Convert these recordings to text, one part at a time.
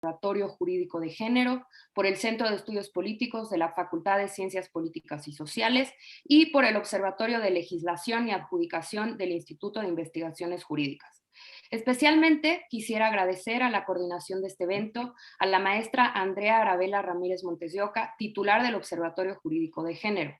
Observatorio Jurídico de Género, por el Centro de Estudios Políticos de la Facultad de Ciencias Políticas y Sociales y por el Observatorio de Legislación y Adjudicación del Instituto de Investigaciones Jurídicas. Especialmente quisiera agradecer a la coordinación de este evento a la maestra Andrea Aravela Ramírez Montes de Oca, titular del Observatorio Jurídico de Género.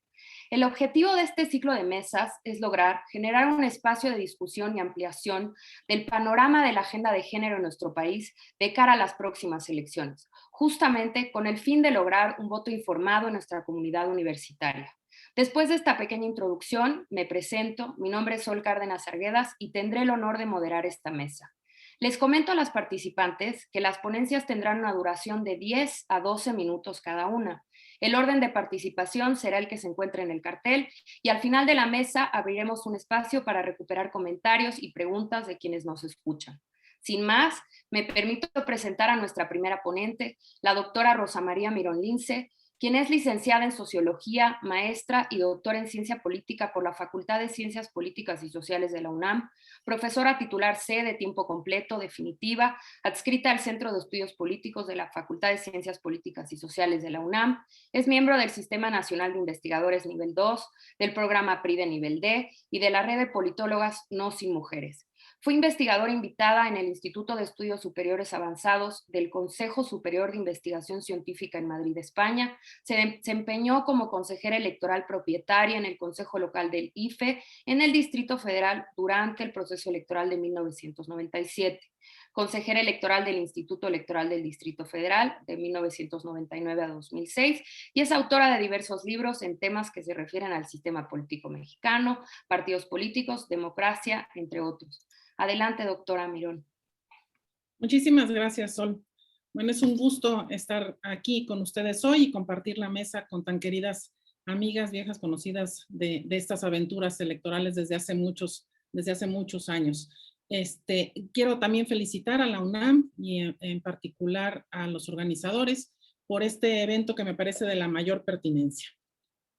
El objetivo de este ciclo de mesas es lograr generar un espacio de discusión y ampliación del panorama de la agenda de género en nuestro país de cara a las próximas elecciones, justamente con el fin de lograr un voto informado en nuestra comunidad universitaria. Después de esta pequeña introducción, me presento, mi nombre es Sol Cárdenas Arguedas y tendré el honor de moderar esta mesa. Les comento a las participantes que las ponencias tendrán una duración de 10 a 12 minutos cada una. El orden de participación será el que se encuentre en el cartel y al final de la mesa abriremos un espacio para recuperar comentarios y preguntas de quienes nos escuchan. Sin más, me permito presentar a nuestra primera ponente, la doctora Rosa María Mirón Lince, quien es licenciada en Sociología, maestra y doctora en Ciencia Política por la Facultad de Ciencias Políticas y Sociales de la UNAM, profesora titular C de tiempo completo, definitiva, adscrita al Centro de Estudios Políticos de la Facultad de Ciencias Políticas y Sociales de la UNAM, es miembro del Sistema Nacional de Investigadores Nivel 2, del programa PRI de Nivel D y de la Red de Politólogas No Sin Mujeres. Fue investigadora invitada en el Instituto de Estudios Superiores Avanzados del Consejo Superior de Investigación Científica en Madrid, España. Se desempeñó como consejera electoral propietaria en el Consejo Local del IFE en el Distrito Federal durante el proceso electoral de 1997. Consejera electoral del Instituto Electoral del Distrito Federal de 1999 a 2006 y es autora de diversos libros en temas que se refieren al sistema político mexicano, partidos políticos, democracia, entre otros. Adelante, doctora Mirón. Muchísimas gracias, Sol. Bueno, es un gusto estar aquí con ustedes hoy y compartir la mesa con tan queridas amigas, viejas conocidas de estas aventuras electorales desde hace muchos años. Quiero también felicitar a la UNAM y en particular a los organizadores por este evento que me parece de la mayor pertinencia.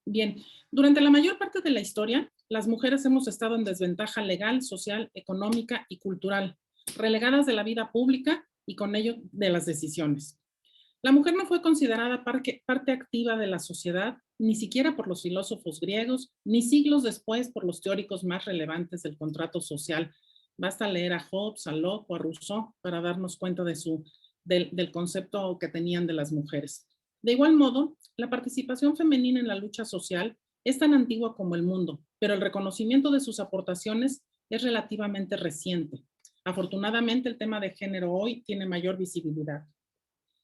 Bien, durante la mayor parte de la historia, las mujeres hemos estado en desventaja legal, social, económica y cultural, relegadas de la vida pública y con ello de las decisiones. La mujer no fue considerada parte activa de la sociedad, ni siquiera por los filósofos griegos, ni siglos después por los teóricos más relevantes del contrato social. Basta leer a Hobbes, a Locke o a Rousseau para darnos cuenta del concepto que tenían de las mujeres. De igual modo, la participación femenina en la lucha social es tan antigua como el mundo, pero el reconocimiento de sus aportaciones es relativamente reciente. Afortunadamente, el tema de género hoy tiene mayor visibilidad.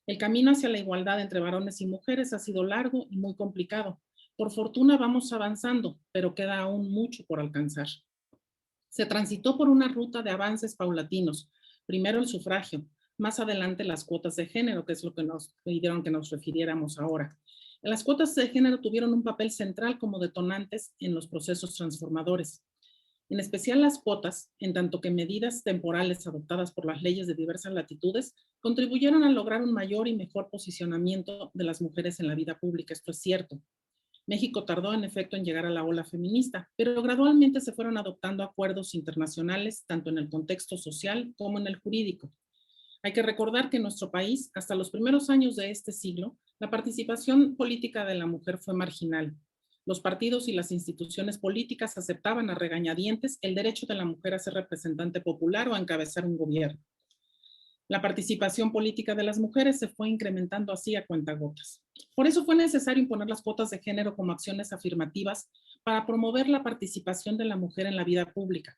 El camino hacia la igualdad entre varones y mujeres ha sido largo y muy complicado. Por fortuna vamos avanzando, pero queda aún mucho por alcanzar. Se transitó por una ruta de avances paulatinos. Primero el sufragio, más adelante las cuotas de género, que es lo que nos pidieron que nos refiriéramos ahora. Las cuotas de género tuvieron un papel central como detonantes en los procesos transformadores. En especial las cuotas, en tanto que medidas temporales adoptadas por las leyes de diversas latitudes, contribuyeron a lograr un mayor y mejor posicionamiento de las mujeres en la vida pública. Esto es cierto. México tardó en efecto en llegar a la ola feminista, pero gradualmente se fueron adoptando acuerdos internacionales, tanto en el contexto social como en el jurídico. Hay que recordar que en nuestro país, hasta los primeros años de este siglo, la participación política de la mujer fue marginal. Los partidos y las instituciones políticas aceptaban a regañadientes el derecho de la mujer a ser representante popular o a encabezar un gobierno. La participación política de las mujeres se fue incrementando así a cuentagotas. Por eso fue necesario imponer las cuotas de género como acciones afirmativas para promover la participación de la mujer en la vida pública.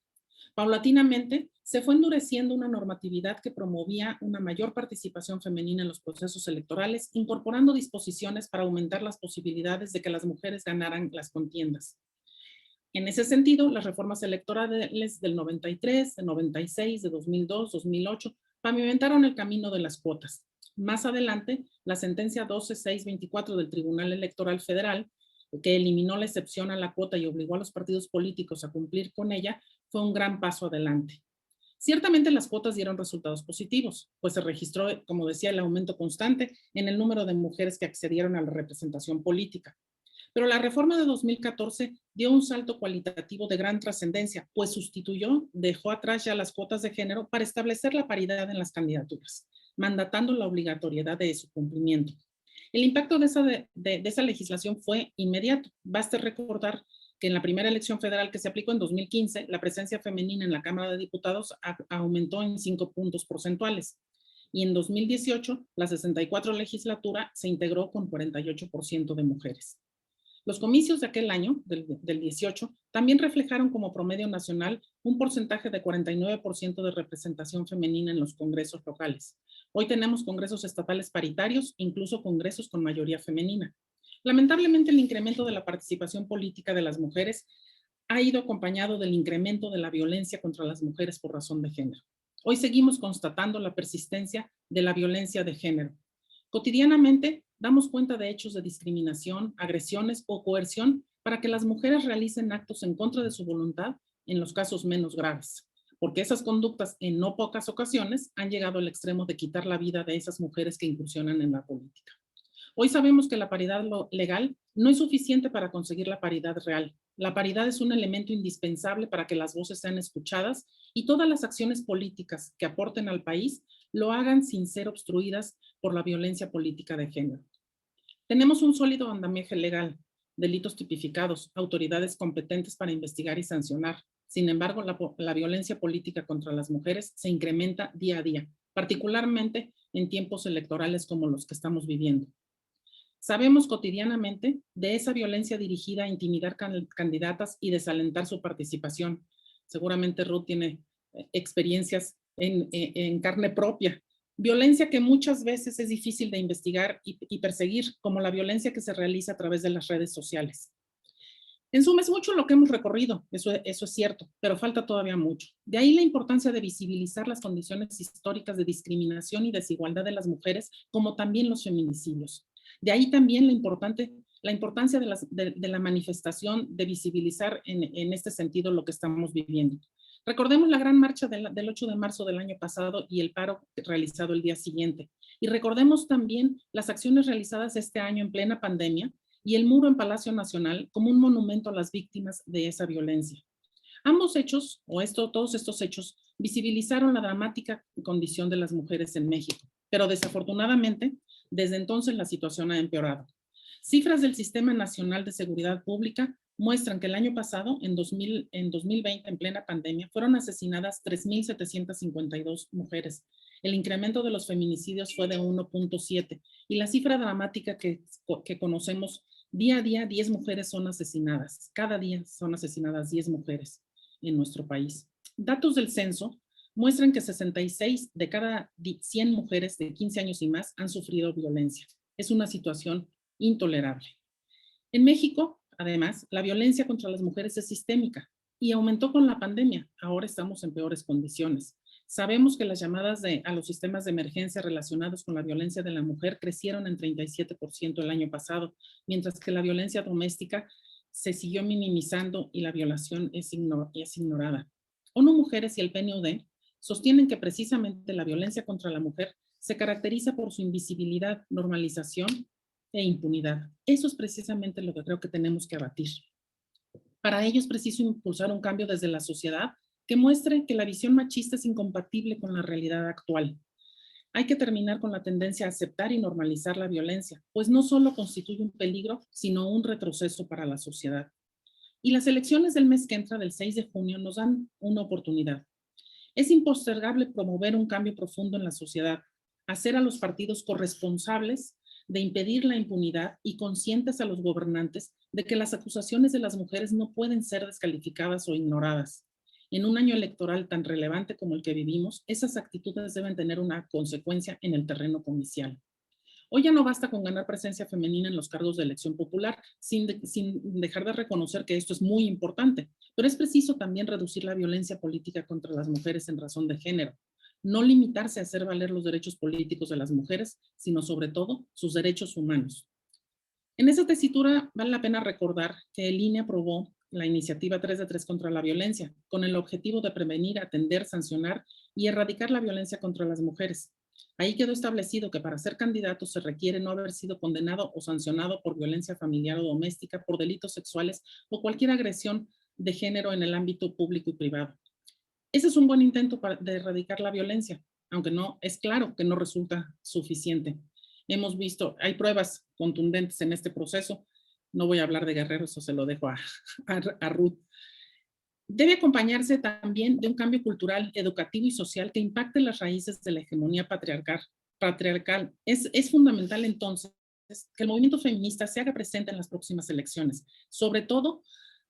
Paulatinamente, se fue endureciendo una normatividad que promovía una mayor participación femenina en los procesos electorales, incorporando disposiciones para aumentar las posibilidades de que las mujeres ganaran las contiendas. En ese sentido, las reformas electorales del 93, de 96, de 2002, 2008, pavimentaron el camino de las cuotas. Más adelante, la sentencia 12624 del Tribunal Electoral Federal, que eliminó la excepción a la cuota y obligó a los partidos políticos a cumplir con ella, fue un gran paso adelante. Ciertamente las cuotas dieron resultados positivos, pues se registró, como decía, el aumento constante en el número de mujeres que accedieron a la representación política. Pero la reforma de 2014 dio un salto cualitativo de gran trascendencia, pues dejó atrás ya las cuotas de género para establecer la paridad en las candidaturas. mandatando la obligatoriedad de su cumplimiento. El impacto de esa legislación fue inmediato. Basta recordar que en la primera elección federal que se aplicó en 2015, la presencia femenina en la Cámara de Diputados aumentó en 5 puntos porcentuales. Y en 2018, la 64 legislatura se integró con 48% de mujeres. Los comicios de aquel año, del 18, también reflejaron como promedio nacional un porcentaje de 49% de representación femenina en los congresos locales. Hoy tenemos congresos estatales paritarios, incluso congresos con mayoría femenina. Lamentablemente, el incremento de la participación política de las mujeres ha ido acompañado del incremento de la violencia contra las mujeres por razón de género. Hoy seguimos constatando la persistencia de la violencia de género. Cotidianamente damos cuenta de hechos de discriminación, agresiones o coerción para que las mujeres realicen actos en contra de su voluntad en los casos menos graves, porque esas conductas en no pocas ocasiones han llegado al extremo de quitar la vida de esas mujeres que incursionan en la política. Hoy sabemos que la paridad legal no es suficiente para conseguir la paridad real. La paridad es un elemento indispensable para que las voces sean escuchadas y todas las acciones políticas que aporten al país lo hagan sin ser obstruidas por la violencia política de género. Tenemos un sólido andamiaje legal, delitos tipificados, autoridades competentes para investigar y sancionar. Sin embargo, la violencia política contra las mujeres se incrementa día a día, particularmente en tiempos electorales como los que estamos viviendo. Sabemos cotidianamente de esa violencia dirigida a intimidar candidatas y desalentar su participación. Seguramente Ruth tiene experiencias en carne propia. Violencia que muchas veces es difícil de investigar y perseguir, como la violencia que se realiza a través de las redes sociales. En suma, es mucho lo que hemos recorrido, eso es cierto, pero falta todavía mucho. De ahí la importancia de visibilizar las condiciones históricas de discriminación y desigualdad de las mujeres, como también los feminicidios. De ahí también la importancia de la manifestación, de visibilizar en este sentido lo que estamos viviendo. Recordemos la gran marcha del 8 de marzo del año pasado y el paro realizado el día siguiente. Y recordemos también las acciones realizadas este año en plena pandemia y el muro en Palacio Nacional como un monumento a las víctimas de esa violencia. Ambos hechos, todos estos hechos, visibilizaron la dramática condición de las mujeres en México, pero desafortunadamente, desde entonces la situación ha empeorado. Cifras del Sistema Nacional de Seguridad Pública muestran que el año pasado, en 2020, en plena pandemia, fueron asesinadas 3,752 mujeres. El incremento de los feminicidios fue de 1,7 y la cifra dramática que conocemos, día a día 10 mujeres son asesinadas. Cada día son asesinadas 10 mujeres en nuestro país. Datos del censo muestran que 66 de cada 100 mujeres de 15 años y más han sufrido violencia. Es una situación intolerable. En México, además, la violencia contra las mujeres es sistémica y aumentó con la pandemia. Ahora estamos en peores condiciones. Sabemos que las llamadas a los sistemas de emergencia relacionados con la violencia de la mujer crecieron en 37% el año pasado, mientras que la violencia doméstica se siguió minimizando y la violación es ignorada. ONU Mujeres y el PNUD sostienen que precisamente la violencia contra la mujer se caracteriza por su invisibilidad, normalización e impunidad. Eso es precisamente lo que creo que tenemos que abatir. Para ello es preciso impulsar un cambio desde la sociedad que muestre que la visión machista es incompatible con la realidad actual. Hay que terminar con la tendencia a aceptar y normalizar la violencia, pues no solo constituye un peligro, sino un retroceso para la sociedad. Y las elecciones del mes que entra, del 6 de junio, nos dan una oportunidad. Es impostergable promover un cambio profundo en la sociedad, hacer a los partidos corresponsables de impedir la impunidad y conscientes a los gobernantes de que las acusaciones de las mujeres no pueden ser descalificadas o ignoradas. En un año electoral tan relevante como el que vivimos, esas actitudes deben tener una consecuencia en el terreno comicial. Hoy ya no basta con ganar presencia femenina en los cargos de elección popular, sin dejar de reconocer que esto es muy importante, pero es preciso también reducir la violencia política contra las mujeres en razón de género. No limitarse a hacer valer los derechos políticos de las mujeres, sino sobre todo sus derechos humanos. En esa tesitura vale la pena recordar que el INE aprobó la iniciativa 3 de 3 contra la violencia, con el objetivo de prevenir, atender, sancionar y erradicar la violencia contra las mujeres. Ahí quedó establecido que para ser candidato se requiere no haber sido condenado o sancionado por violencia familiar o doméstica, por delitos sexuales o cualquier agresión de género en el ámbito público y privado. Ese es un buen intento de erradicar la violencia, aunque no es claro que no resulta suficiente. Hemos visto, hay pruebas contundentes en este proceso. No voy a hablar de Guerrero, eso se lo dejo a Ruth. Debe acompañarse también de un cambio cultural, educativo y social que impacte las raíces de la hegemonía patriarcal. Es fundamental entonces que el movimiento feminista se haga presente en las próximas elecciones, sobre todo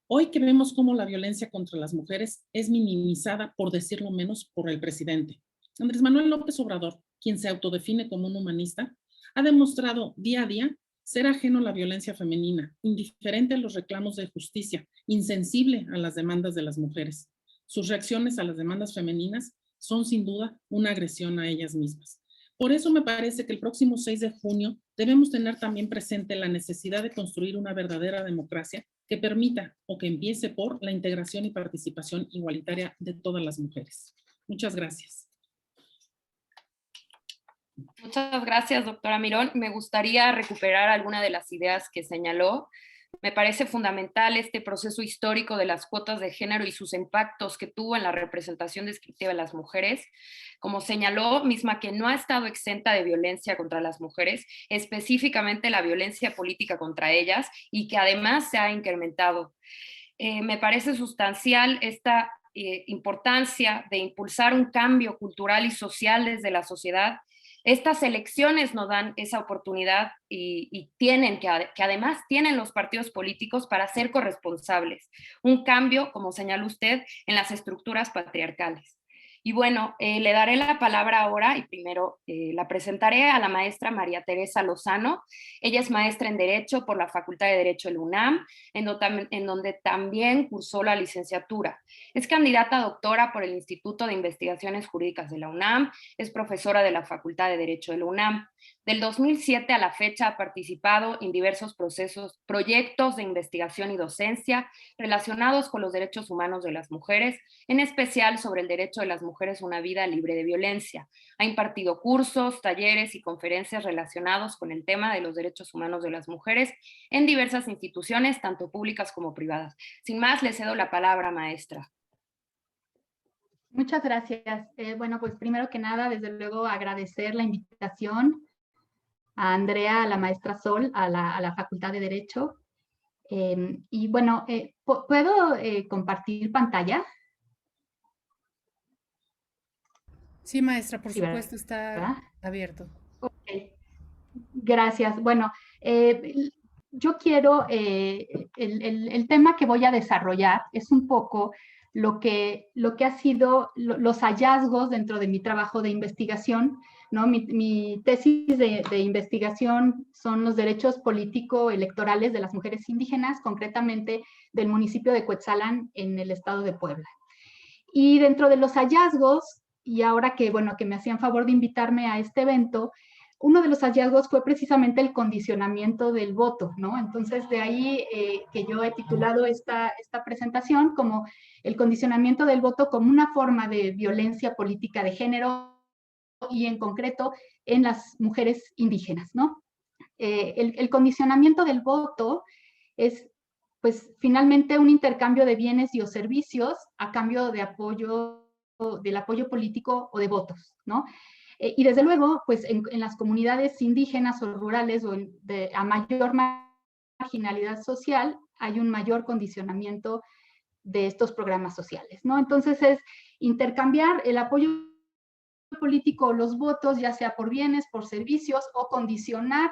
hoy que vemos cómo la violencia contra las mujeres es minimizada, por decirlo menos, por el presidente. Andrés Manuel López Obrador, quien se autodefine como un humanista, ha demostrado día a día ser ajeno a la violencia femenina, indiferente a los reclamos de justicia, insensible a las demandas de las mujeres. Sus reacciones a las demandas femeninas son sin duda una agresión a ellas mismas. Por eso me parece que el próximo 6 de junio debemos tener también presente la necesidad de construir una verdadera democracia que permita o que empiece por la integración y participación igualitaria de todas las mujeres. Muchas gracias. Muchas gracias, doctora Mirón. Me gustaría recuperar alguna de las ideas que señaló. Me parece fundamental este proceso histórico de las cuotas de género y sus impactos que tuvo en la representación descriptiva de las mujeres. Como señaló, misma que no ha estado exenta de violencia contra las mujeres, específicamente la violencia política contra ellas, y que además se ha incrementado. Me parece sustancial esta importancia de impulsar un cambio cultural y social desde la sociedad. Estas elecciones nos dan esa oportunidad y tienen que además tienen los partidos políticos para ser corresponsables. Un cambio, como señala usted, en las estructuras patriarcales. Y bueno, le daré la palabra ahora y primero la presentaré a la maestra María Teresa Lozano. Ella es maestra en Derecho por la Facultad de Derecho de la UNAM, en donde también cursó la licenciatura. Es candidata a doctora por el Instituto de Investigaciones Jurídicas de la UNAM, es profesora de la Facultad de Derecho de la UNAM. Del 2007 a la fecha ha participado en diversos proyectos de investigación y docencia relacionados con los derechos humanos de las mujeres, en especial sobre el derecho de las mujeres a una vida libre de violencia. Ha impartido cursos, talleres y conferencias relacionados con el tema de los derechos humanos de las mujeres en diversas instituciones, tanto públicas como privadas. Sin más, le cedo la palabra, maestra. Muchas gracias. Bueno, pues primero que nada, desde luego agradecer la invitación a Andrea, a la maestra Sol, a la Facultad de Derecho. Y bueno, ¿puedo compartir pantalla? Sí, maestra, por Sí, supuesto, ¿verdad? está abierto. Ok, gracias. Bueno, yo quiero, el tema que voy a desarrollar es un poco lo que ha sido los hallazgos dentro de mi trabajo de investigación, ¿no? Mi tesis de investigación son los derechos político-electorales de las mujeres indígenas, concretamente del municipio de Cuetzalan, en el estado de Puebla. Y dentro de los hallazgos, y ahora que, bueno, que me hacían favor de invitarme a este evento, uno de los hallazgos fue precisamente el condicionamiento del voto, ¿no? Entonces, de ahí que yo he titulado esta presentación como el condicionamiento del voto como una forma de violencia política de género y en concreto en las mujeres indígenas, ¿no? El condicionamiento del voto es, pues, finalmente un intercambio de bienes y o servicios a cambio de del apoyo político o de votos, ¿no? Y desde luego, pues en las comunidades indígenas o rurales o a mayor marginalidad social, hay un mayor condicionamiento de estos programas sociales, ¿no? Entonces es intercambiar el apoyo político o los votos, ya sea por bienes, por servicios, o condicionar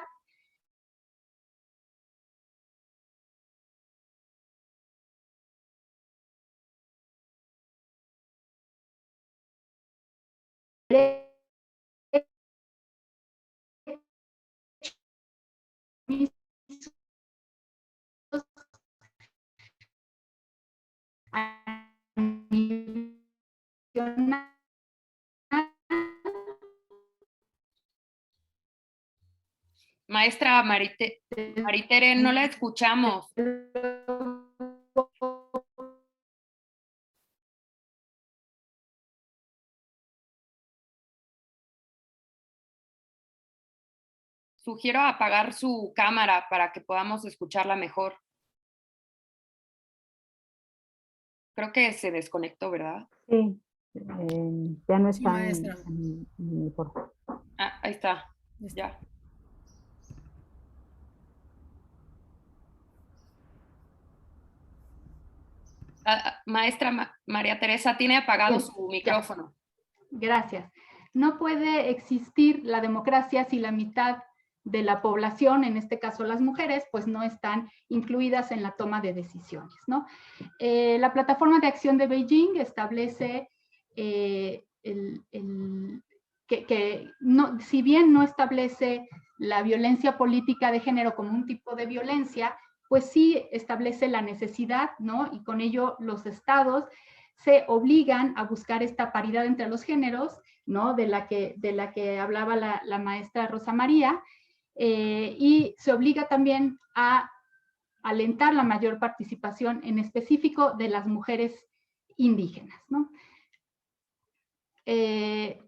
Maestra Maritere, no la escuchamos. Sugiero apagar su cámara para que podamos escucharla mejor. Creo que se desconectó, ¿verdad? Sí, Ya no Sí, está maestra. en el foro. Ah, ahí está, ya. Maestra María Teresa, tiene apagado Bien, su ya. micrófono. Gracias. No puede existir la democracia si la mitad de la población, en este caso las mujeres, pues no están incluidas en la toma de decisiones, ¿no? La Plataforma de Acción de Beijing establece que no, si bien no establece la violencia política de género como un tipo de violencia, pues sí establece la necesidad, ¿no? Y con ello los estados se obligan a buscar esta paridad entre los géneros, ¿no? De la que hablaba la maestra Rosa María, y se obliga también a alentar la mayor participación, en específico de las mujeres indígenas, ¿no? En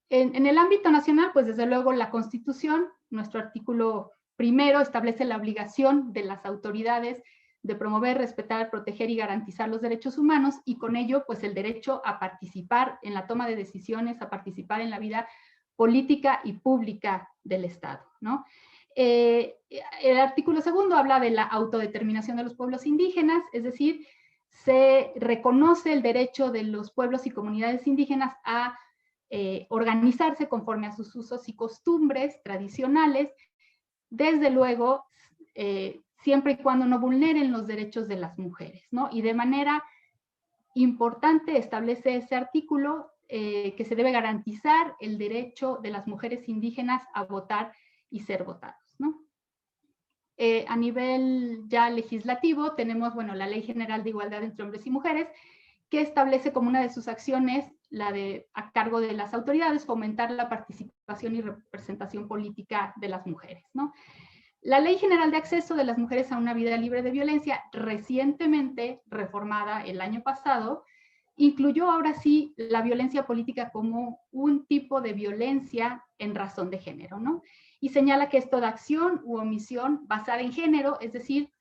el ámbito nacional, pues desde luego la Constitución, nuestro artículo primero establece la obligación de las autoridades de promover, respetar, proteger y garantizar los derechos humanos, y con ello pues el derecho a participar en la toma de decisiones, a participar en la vida política y pública del Estado, ¿no? El artículo segundo habla de la autodeterminación de los pueblos indígenas, es decir, se reconoce el derecho de los pueblos y comunidades indígenas a organizarse conforme a sus usos y costumbres tradicionales, desde luego, siempre y cuando no vulneren los derechos de las mujeres, ¿no? Y de manera importante establece ese artículo que se debe garantizar el derecho de las mujeres indígenas a votar y ser votados, ¿no? A nivel ya legislativo tenemos, bueno, la Ley General de Igualdad entre Hombres y Mujeres, que establece como una de sus acciones la de, a cargo de las autoridades, fomentar la participación y representación política de las mujeres, ¿no? La Ley General de Acceso de las Mujeres a una Vida Libre de Violencia, recientemente reformada el año pasado, incluyó ahora sí la violencia política como un tipo de violencia en razón de género, ¿no? Y señala que es toda acción u omisión basada en género, es decir,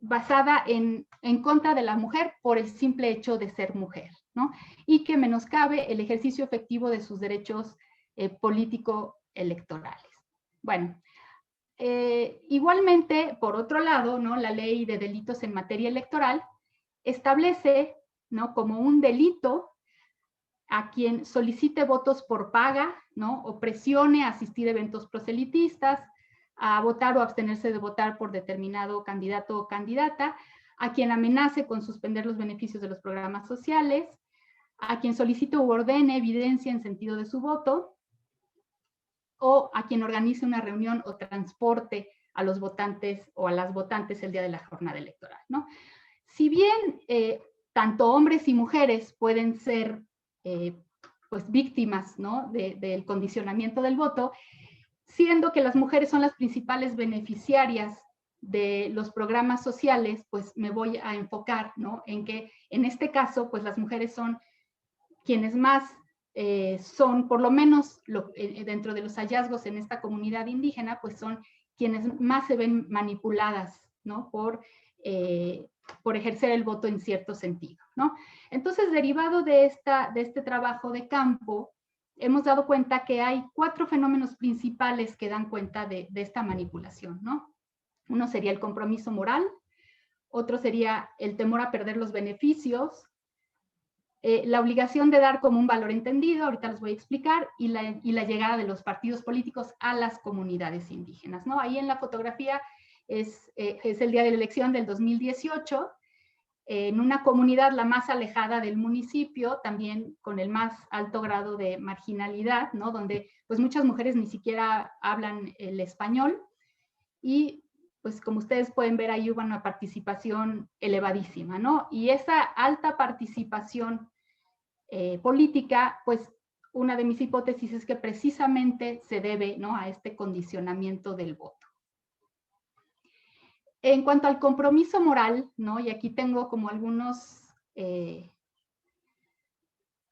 basada en contra de la mujer por el simple hecho de ser mujer, ¿no? Y que menoscabe el ejercicio efectivo de sus derechos político-electorales. Bueno, igualmente, por otro lado, ¿no? La ley de delitos en materia electoral establece, ¿no? Como un delito a quien solicite votos por paga, ¿no? O presione a asistir a eventos proselitistas, a votar o abstenerse de votar por determinado candidato o candidata, a quien amenace con suspender los beneficios de los programas sociales, a quien solicite u ordene evidencia en sentido de su voto, o a quien organice una reunión o transporte a los votantes o a las votantes el día de la jornada electoral, ¿no? Si bien tanto hombres y mujeres pueden ser pues víctimas, ¿no? del condicionamiento del voto, siendo que las mujeres son las principales beneficiarias de los programas sociales, pues me voy a enfocar, ¿no? En que en este caso, pues las mujeres son quienes más son, por lo menos dentro de los hallazgos en esta comunidad indígena, pues son quienes más se ven manipuladas, ¿no? Por ejercer el voto en cierto sentido, ¿no? Entonces, derivado de este trabajo de campo, hemos dado cuenta que hay 4 fenómenos principales que dan cuenta de esta manipulación, ¿no? Uno sería el compromiso moral, otro sería el temor a perder los beneficios, la obligación de dar como un valor entendido, ahorita les voy a explicar, y la llegada de los partidos políticos a las comunidades indígenas, ¿no? Ahí en la fotografía es el día de la elección del 2018, en una comunidad la más alejada del municipio, también con el más alto grado de marginalidad, ¿no? Donde pues muchas mujeres ni siquiera hablan el español, y pues como ustedes pueden ver ahí hubo una participación elevadísima, ¿no? Y esa alta participación política, pues una de mis hipótesis es que precisamente se debe, ¿no? A este condicionamiento del voto. En cuanto al compromiso moral, ¿no? Y aquí tengo como algunos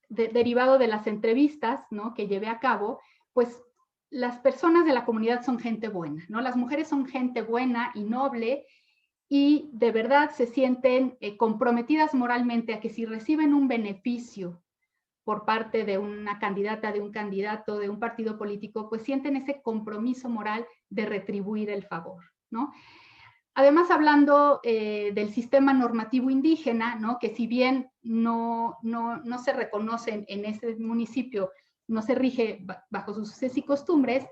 derivado de las entrevistas, ¿no? Que llevé a cabo, pues las personas de la comunidad son gente buena, ¿no? Las mujeres son gente buena y noble, y de verdad se sienten comprometidas moralmente a que si reciben un beneficio por parte de una candidata, de un candidato, de un partido político, pues sienten ese compromiso moral de retribuir el favor, ¿no? Además, hablando del sistema normativo indígena, ¿no? Que si bien no se reconoce en ese municipio, no se rige bajo sus usos y costumbres,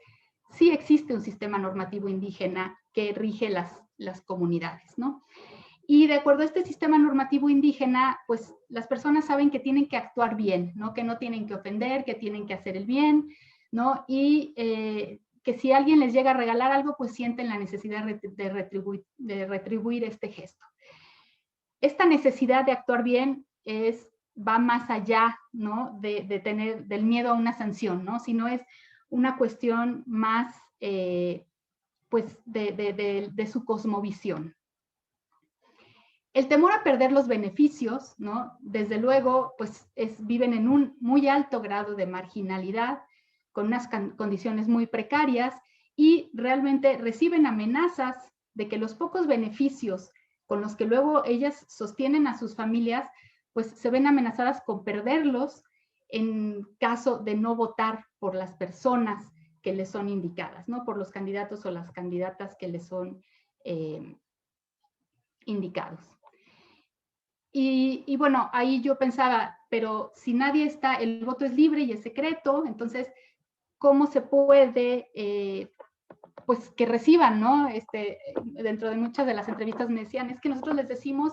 sí existe un sistema normativo indígena que rige las comunidades, ¿no? Y de acuerdo a este sistema normativo indígena, pues las personas saben que tienen que actuar bien, ¿no? Que no tienen que ofender, que tienen que hacer el bien, ¿no? Y que si alguien les llega a regalar algo, pues sienten la necesidad de retribuir este gesto. Esta necesidad de actuar bien va más allá, ¿no? Del miedo a una sanción, ¿no? Sino es una cuestión más, pues, de su cosmovisión. El temor a perder los beneficios, ¿no? Desde luego, pues viven en un muy alto grado de marginalidad, con unas condiciones muy precarias y realmente reciben amenazas de que los pocos beneficios con los que luego ellas sostienen a sus familias, pues se ven amenazadas con perderlos en caso de no votar por las personas que les son indicadas, ¿no? Por los candidatos o las candidatas que les son indicados. Y bueno, ahí yo pensaba, pero si nadie está, el voto es libre y es secreto, entonces, ¿cómo se puede, pues, que reciban, ¿no? Dentro de muchas de las entrevistas me decían, es que nosotros les decimos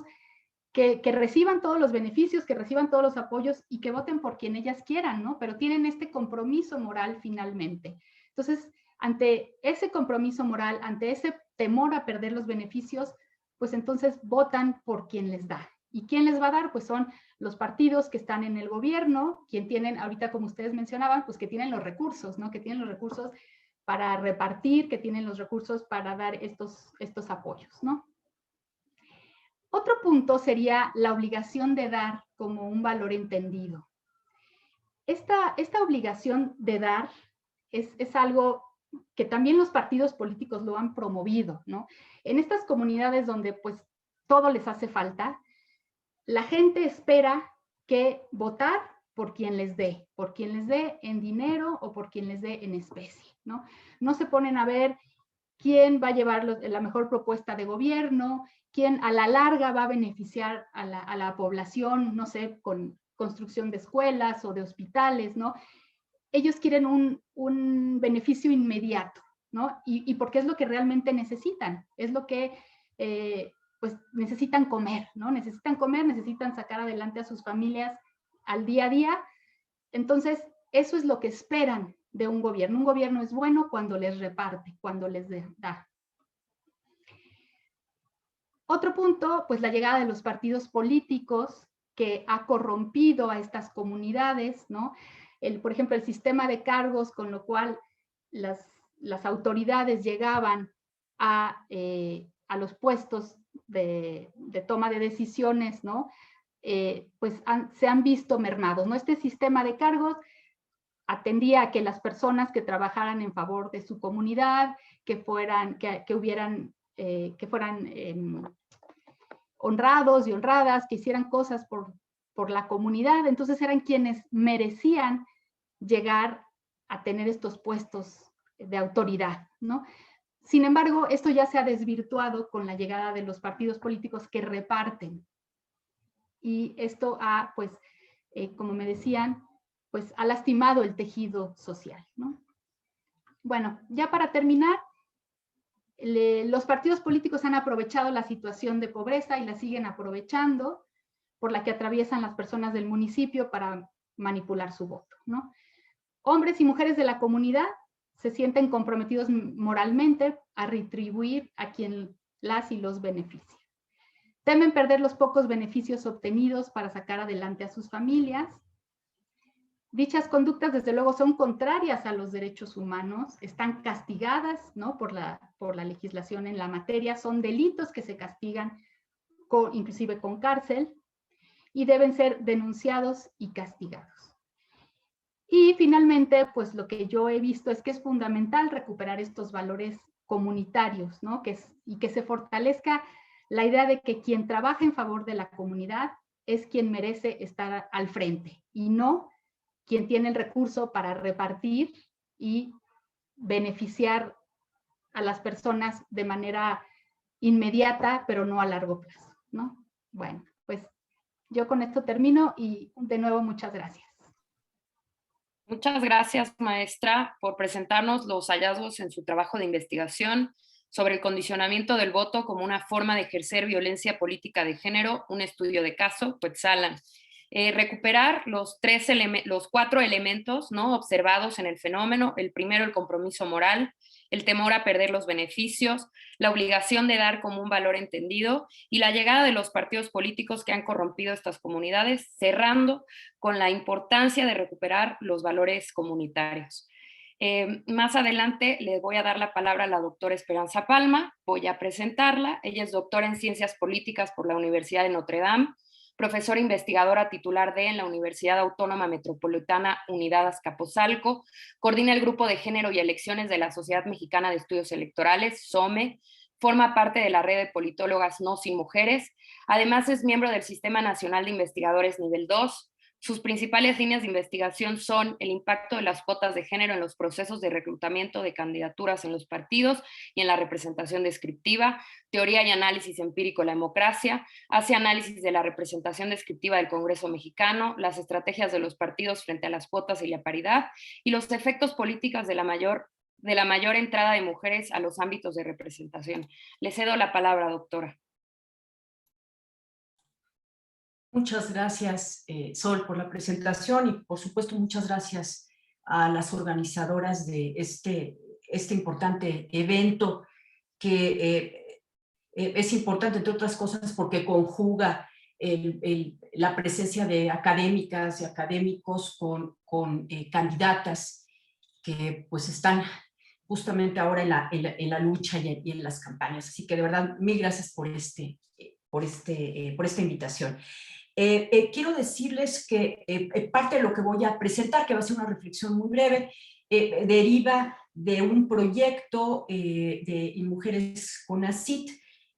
que reciban todos los beneficios, que reciban todos los apoyos y que voten por quien ellas quieran, ¿no? Pero tienen este compromiso moral finalmente. Entonces, ante ese compromiso moral, ante ese temor a perder los beneficios, pues entonces votan por quien les da. ¿Y quién les va a dar? Pues son los partidos que están en el gobierno, quien tienen, ahorita como ustedes mencionaban, pues que tienen los recursos, ¿no? Que tienen los recursos para repartir, que tienen los recursos para dar estos apoyos, ¿no? Otro punto sería la obligación de dar como un valor entendido. Esta obligación de dar es algo que también los partidos políticos lo han promovido, ¿no? En estas comunidades donde pues todo les hace falta, la gente espera que votar por quien les dé en dinero o por quien les dé en especie, ¿no? No se ponen a ver quién va a llevar la mejor propuesta de gobierno, quién a la larga va a beneficiar a la población, no sé, con construcción de escuelas o de hospitales, ¿no? Ellos quieren un beneficio inmediato, ¿no? Y porque es lo que realmente necesitan, es lo que pues necesitan comer, ¿no? Necesitan comer, necesitan sacar adelante a sus familias al día a día. Entonces, eso es lo que esperan de un gobierno. Un gobierno es bueno cuando les reparte, cuando les da. Otro punto, pues la llegada de los partidos políticos que ha corrompido a estas comunidades, ¿no? Por ejemplo, el sistema de cargos con lo cual las autoridades llegaban a los puestos de toma de decisiones, ¿no? Pues se han visto mermados, ¿no? Este sistema de cargos atendía a que las personas que trabajaran en favor de su comunidad, que fueran honrados y honradas, que hicieran cosas por la comunidad, entonces eran quienes merecían llegar a tener estos puestos de autoridad, ¿no? Sin embargo, esto ya se ha desvirtuado con la llegada de los partidos políticos que reparten. Y esto ha, pues, como me decían, pues ha lastimado el tejido social, ¿no? Bueno, ya para terminar, los partidos políticos han aprovechado la situación de pobreza y la siguen aprovechando por la que atraviesan las personas del municipio para manipular su voto, ¿no? Hombres y mujeres de la comunidad se sienten comprometidos moralmente a retribuir a quien las y los beneficia. Temen perder los pocos beneficios obtenidos para sacar adelante a sus familias. Dichas conductas, desde luego, son contrarias a los derechos humanos, están castigadas, ¿no? por la legislación en la materia, son delitos que se castigan inclusive con cárcel y deben ser denunciados y castigados. Y finalmente, pues lo que yo he visto es que es fundamental recuperar estos valores comunitarios, ¿no? Y que se fortalezca la idea de que quien trabaja en favor de la comunidad es quien merece estar al frente y no quien tiene el recurso para repartir y beneficiar a las personas de manera inmediata, pero no a largo plazo, ¿no? Bueno, pues yo con esto termino y de nuevo muchas gracias. Muchas gracias, maestra, por presentarnos los hallazgos en su trabajo de investigación sobre el condicionamiento del voto como una forma de ejercer violencia política de género, un estudio de caso, Cuetzalan. Recuperar los 4 elementos, ¿no?, observados en el fenómeno. El primero, el compromiso moral, el temor a perder los beneficios, la obligación de dar como un valor entendido y la llegada de los partidos políticos que han corrompido estas comunidades, cerrando con la importancia de recuperar los valores comunitarios. Más adelante le voy a dar la palabra a la doctora Esperanza Palma, voy a presentarla. Ella es doctora en Ciencias Políticas por la Universidad de Notre Dame, profesora investigadora titular en la Universidad Autónoma Metropolitana Unidad Azcapotzalco, coordina el Grupo de Género y Elecciones de la Sociedad Mexicana de Estudios Electorales, SOME, forma parte de la red de politólogas No Sin Mujeres, además es miembro del Sistema Nacional de Investigadores Nivel 2, sus principales líneas de investigación son el impacto de las cuotas de género en los procesos de reclutamiento de candidaturas en los partidos y en la representación descriptiva, teoría y análisis empírico de la democracia, hace análisis de la representación descriptiva del Congreso mexicano, las estrategias de los partidos frente a las cuotas y la paridad, y los efectos políticos de la mayor entrada de mujeres a los ámbitos de representación. Le cedo la palabra, doctora. Muchas gracias, Sol, por la presentación y, por supuesto, muchas gracias a las organizadoras de este importante evento que es importante, entre otras cosas, porque conjuga la presencia de académicas y académicos con candidatas que pues están justamente ahora en la lucha y en las campañas. Así que, de verdad, mil gracias por esta invitación. Quiero decirles que parte de lo que voy a presentar, que va a ser una reflexión muy breve, deriva de un proyecto de Mujeres CONACYT,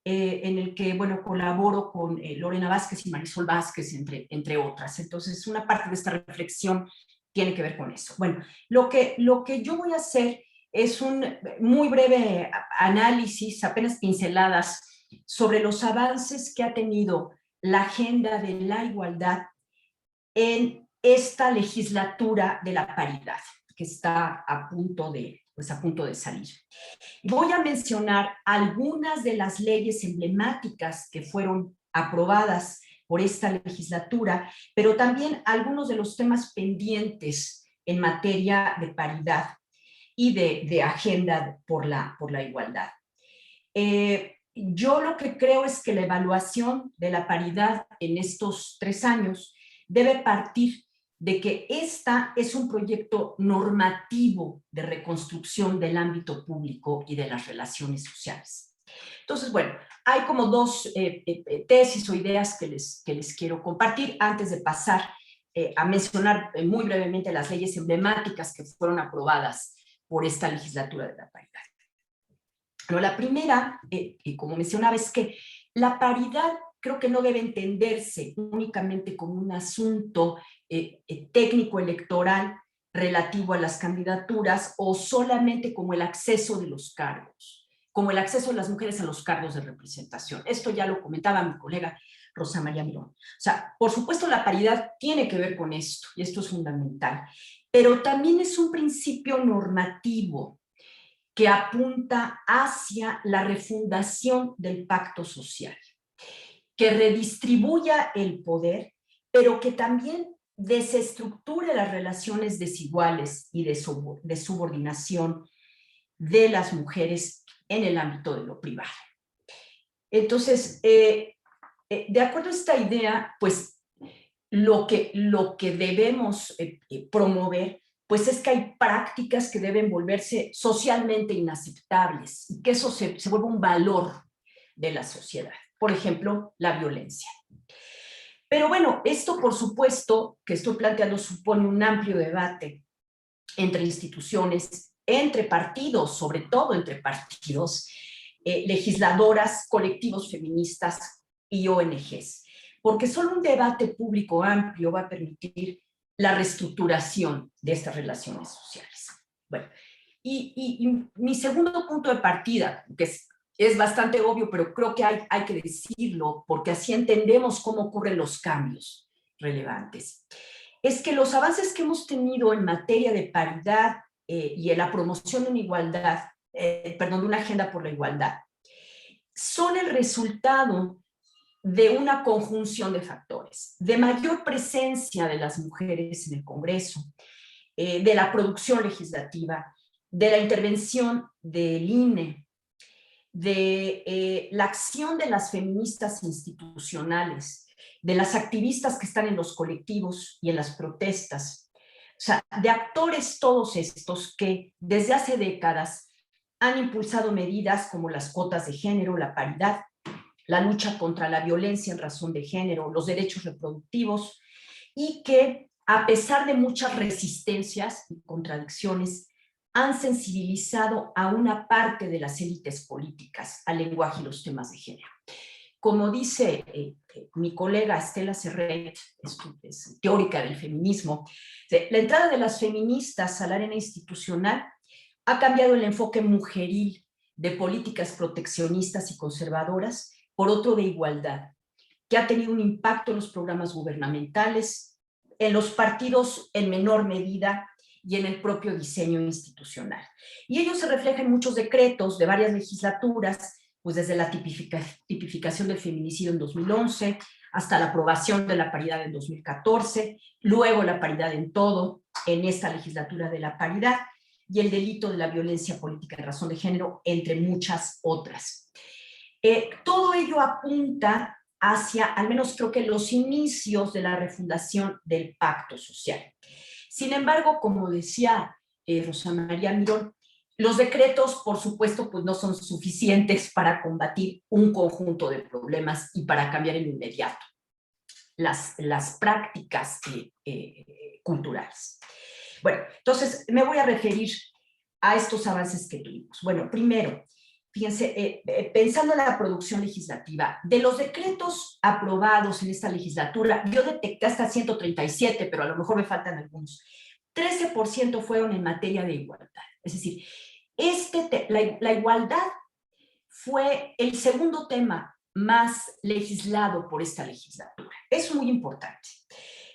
en el que, bueno, colaboro con Lorena Vázquez y Marisol Vázquez, entre otras. Entonces, una parte de esta reflexión tiene que ver con eso. Bueno, lo que yo voy a hacer es un muy breve análisis, apenas pinceladas, sobre los avances que ha tenido la agenda de la igualdad en esta legislatura de la paridad, que está a punto de salir. Voy a mencionar algunas de las leyes emblemáticas que fueron aprobadas por esta legislatura, pero también algunos de los temas pendientes en materia de paridad y de agenda por la igualdad. Yo lo que creo es que la evaluación de la paridad en estos 3 años debe partir de que esta es un proyecto normativo de reconstrucción del ámbito público y de las relaciones sociales. Entonces, bueno, hay como 2 tesis o ideas que les quiero compartir antes de pasar a mencionar muy brevemente las leyes emblemáticas que fueron aprobadas por esta legislatura de la paridad. Pero la primera, como mencionaba, es que la paridad creo que no debe entenderse únicamente como un asunto técnico electoral relativo a las candidaturas o solamente como el acceso de los cargos, como el acceso de las mujeres a los cargos de representación. Esto ya lo comentaba mi colega Rosa María Mirón. O sea, por supuesto la paridad tiene que ver con esto y esto es fundamental, pero también es un principio normativo que apunta hacia la refundación del pacto social, que redistribuya el poder, pero que también desestructure las relaciones desiguales y de subordinación de las mujeres en el ámbito de lo privado. Entonces, de acuerdo a esta idea, pues lo que debemos promover pues es que hay prácticas que deben volverse socialmente inaceptables y que eso se vuelva un valor de la sociedad. Por ejemplo, la violencia. Pero bueno, esto por supuesto que estoy planteando supone un amplio debate entre instituciones, entre partidos, sobre todo entre partidos, legisladoras, colectivos feministas y ONGs, porque solo un debate público amplio va a permitir la reestructuración de estas relaciones sociales. Bueno, y mi segundo punto de partida, que es bastante obvio, pero creo que hay que decirlo, porque así entendemos cómo ocurren los cambios relevantes, es que los avances que hemos tenido en materia de paridad y en la promoción de una igualdad, de una agenda por la igualdad, son el resultado de una conjunción de factores, de mayor presencia de las mujeres en el Congreso, de la producción legislativa, de la intervención del INE, de la acción de las feministas institucionales, de las activistas que están en los colectivos y en las protestas, o sea, de actores todos estos que desde hace décadas han impulsado medidas como las cuotas de género, la paridad, la lucha contra la violencia en razón de género, los derechos reproductivos, y que a pesar de muchas resistencias y contradicciones, han sensibilizado a una parte de las élites políticas al lenguaje y los temas de género. Como dice mi colega Estela Serret, es teórica del feminismo, la entrada de las feministas a la arena institucional ha cambiado el enfoque mujeril de políticas proteccionistas y conservadoras por otro de igualdad, que ha tenido un impacto en los programas gubernamentales, en los partidos en menor medida y en el propio diseño institucional. Y ello se refleja en muchos decretos de varias legislaturas, pues desde la tipificación del feminicidio en 2011 hasta la aprobación de la paridad en 2014, luego la paridad en todo en esta legislatura de la paridad y el delito de la violencia política en razón de género, entre muchas otras. Todo ello apunta hacia, al menos creo que los inicios de la refundación del pacto social. Sin embargo, como decía Rosa María Mirón, los decretos, por supuesto, pues no son suficientes para combatir un conjunto de problemas y para cambiar en inmediato las prácticas culturales. Bueno, entonces me voy a referir a estos avances que tuvimos. Bueno, primero, fíjense, pensando en la producción legislativa, de los decretos aprobados en esta legislatura, yo detecté hasta 137, pero a lo mejor me faltan algunos. 13% fueron en materia de igualdad. Es decir, la igualdad fue el segundo tema más legislado por esta legislatura. Es muy importante.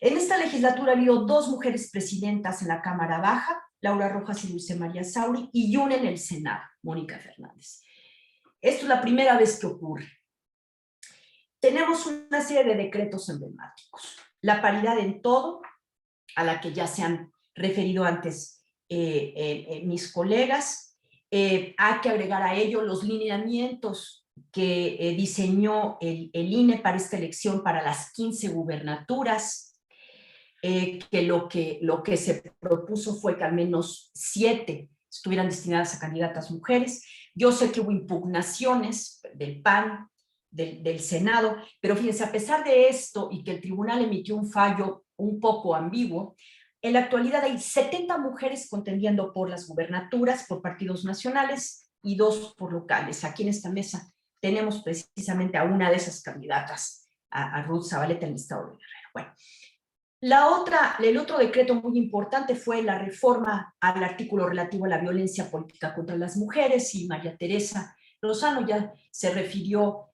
En esta legislatura ha habido 2 mujeres presidentas en la Cámara Baja, Laura Rojas y Dulce María Sauri, y una en el Senado, Mónica Fernández. Esto es la primera vez que ocurre. Tenemos una serie de decretos emblemáticos. La paridad en todo, a la que ya se han referido antes mis colegas. Hay que agregar a ello los lineamientos que diseñó el INE para esta elección para las 15 gubernaturas, que lo que se propuso fue que al menos 7 estuvieran destinadas a candidatas mujeres. Yo sé que hubo impugnaciones del PAN, del Senado, pero fíjense, a pesar de esto y que el tribunal emitió un fallo un poco ambiguo, en la actualidad hay 70 mujeres contendiendo por las gubernaturas, por partidos nacionales y 2 por locales. Aquí en esta mesa tenemos precisamente a una de esas candidatas, a Ruth Zabaleta en el estado de Guerrero. Bueno, el otro decreto muy importante fue la reforma al artículo relativo a la violencia política contra las mujeres, y María Teresa Lozano ya se refirió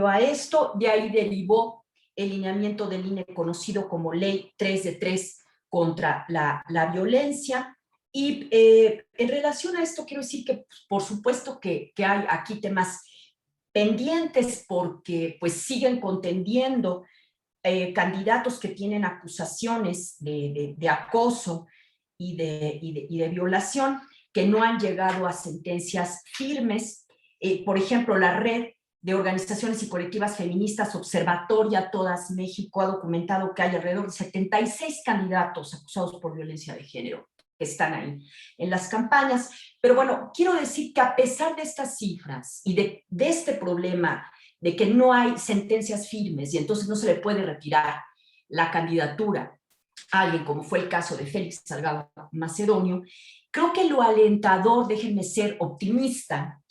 a esto. De ahí derivó el lineamiento del INE conocido como Ley 3 de 3 contra la violencia. Y en relación a esto quiero decir que por supuesto que hay aquí temas pendientes, porque pues siguen contendiendo candidatos que tienen acusaciones de acoso y de violación, que no han llegado a sentencias firmes. Por ejemplo, la red de organizaciones y colectivas feministas Observatoria Todas México ha documentado que hay alrededor de 76 candidatos acusados por violencia de género que están ahí en las campañas. Pero bueno, quiero decir que a pesar de estas cifras y de este problema de que no hay sentencias firmes y entonces no se le puede retirar la candidatura a alguien, como fue el caso de Félix Salgado Macedonio, creo que lo alentador, déjenme ser optimista,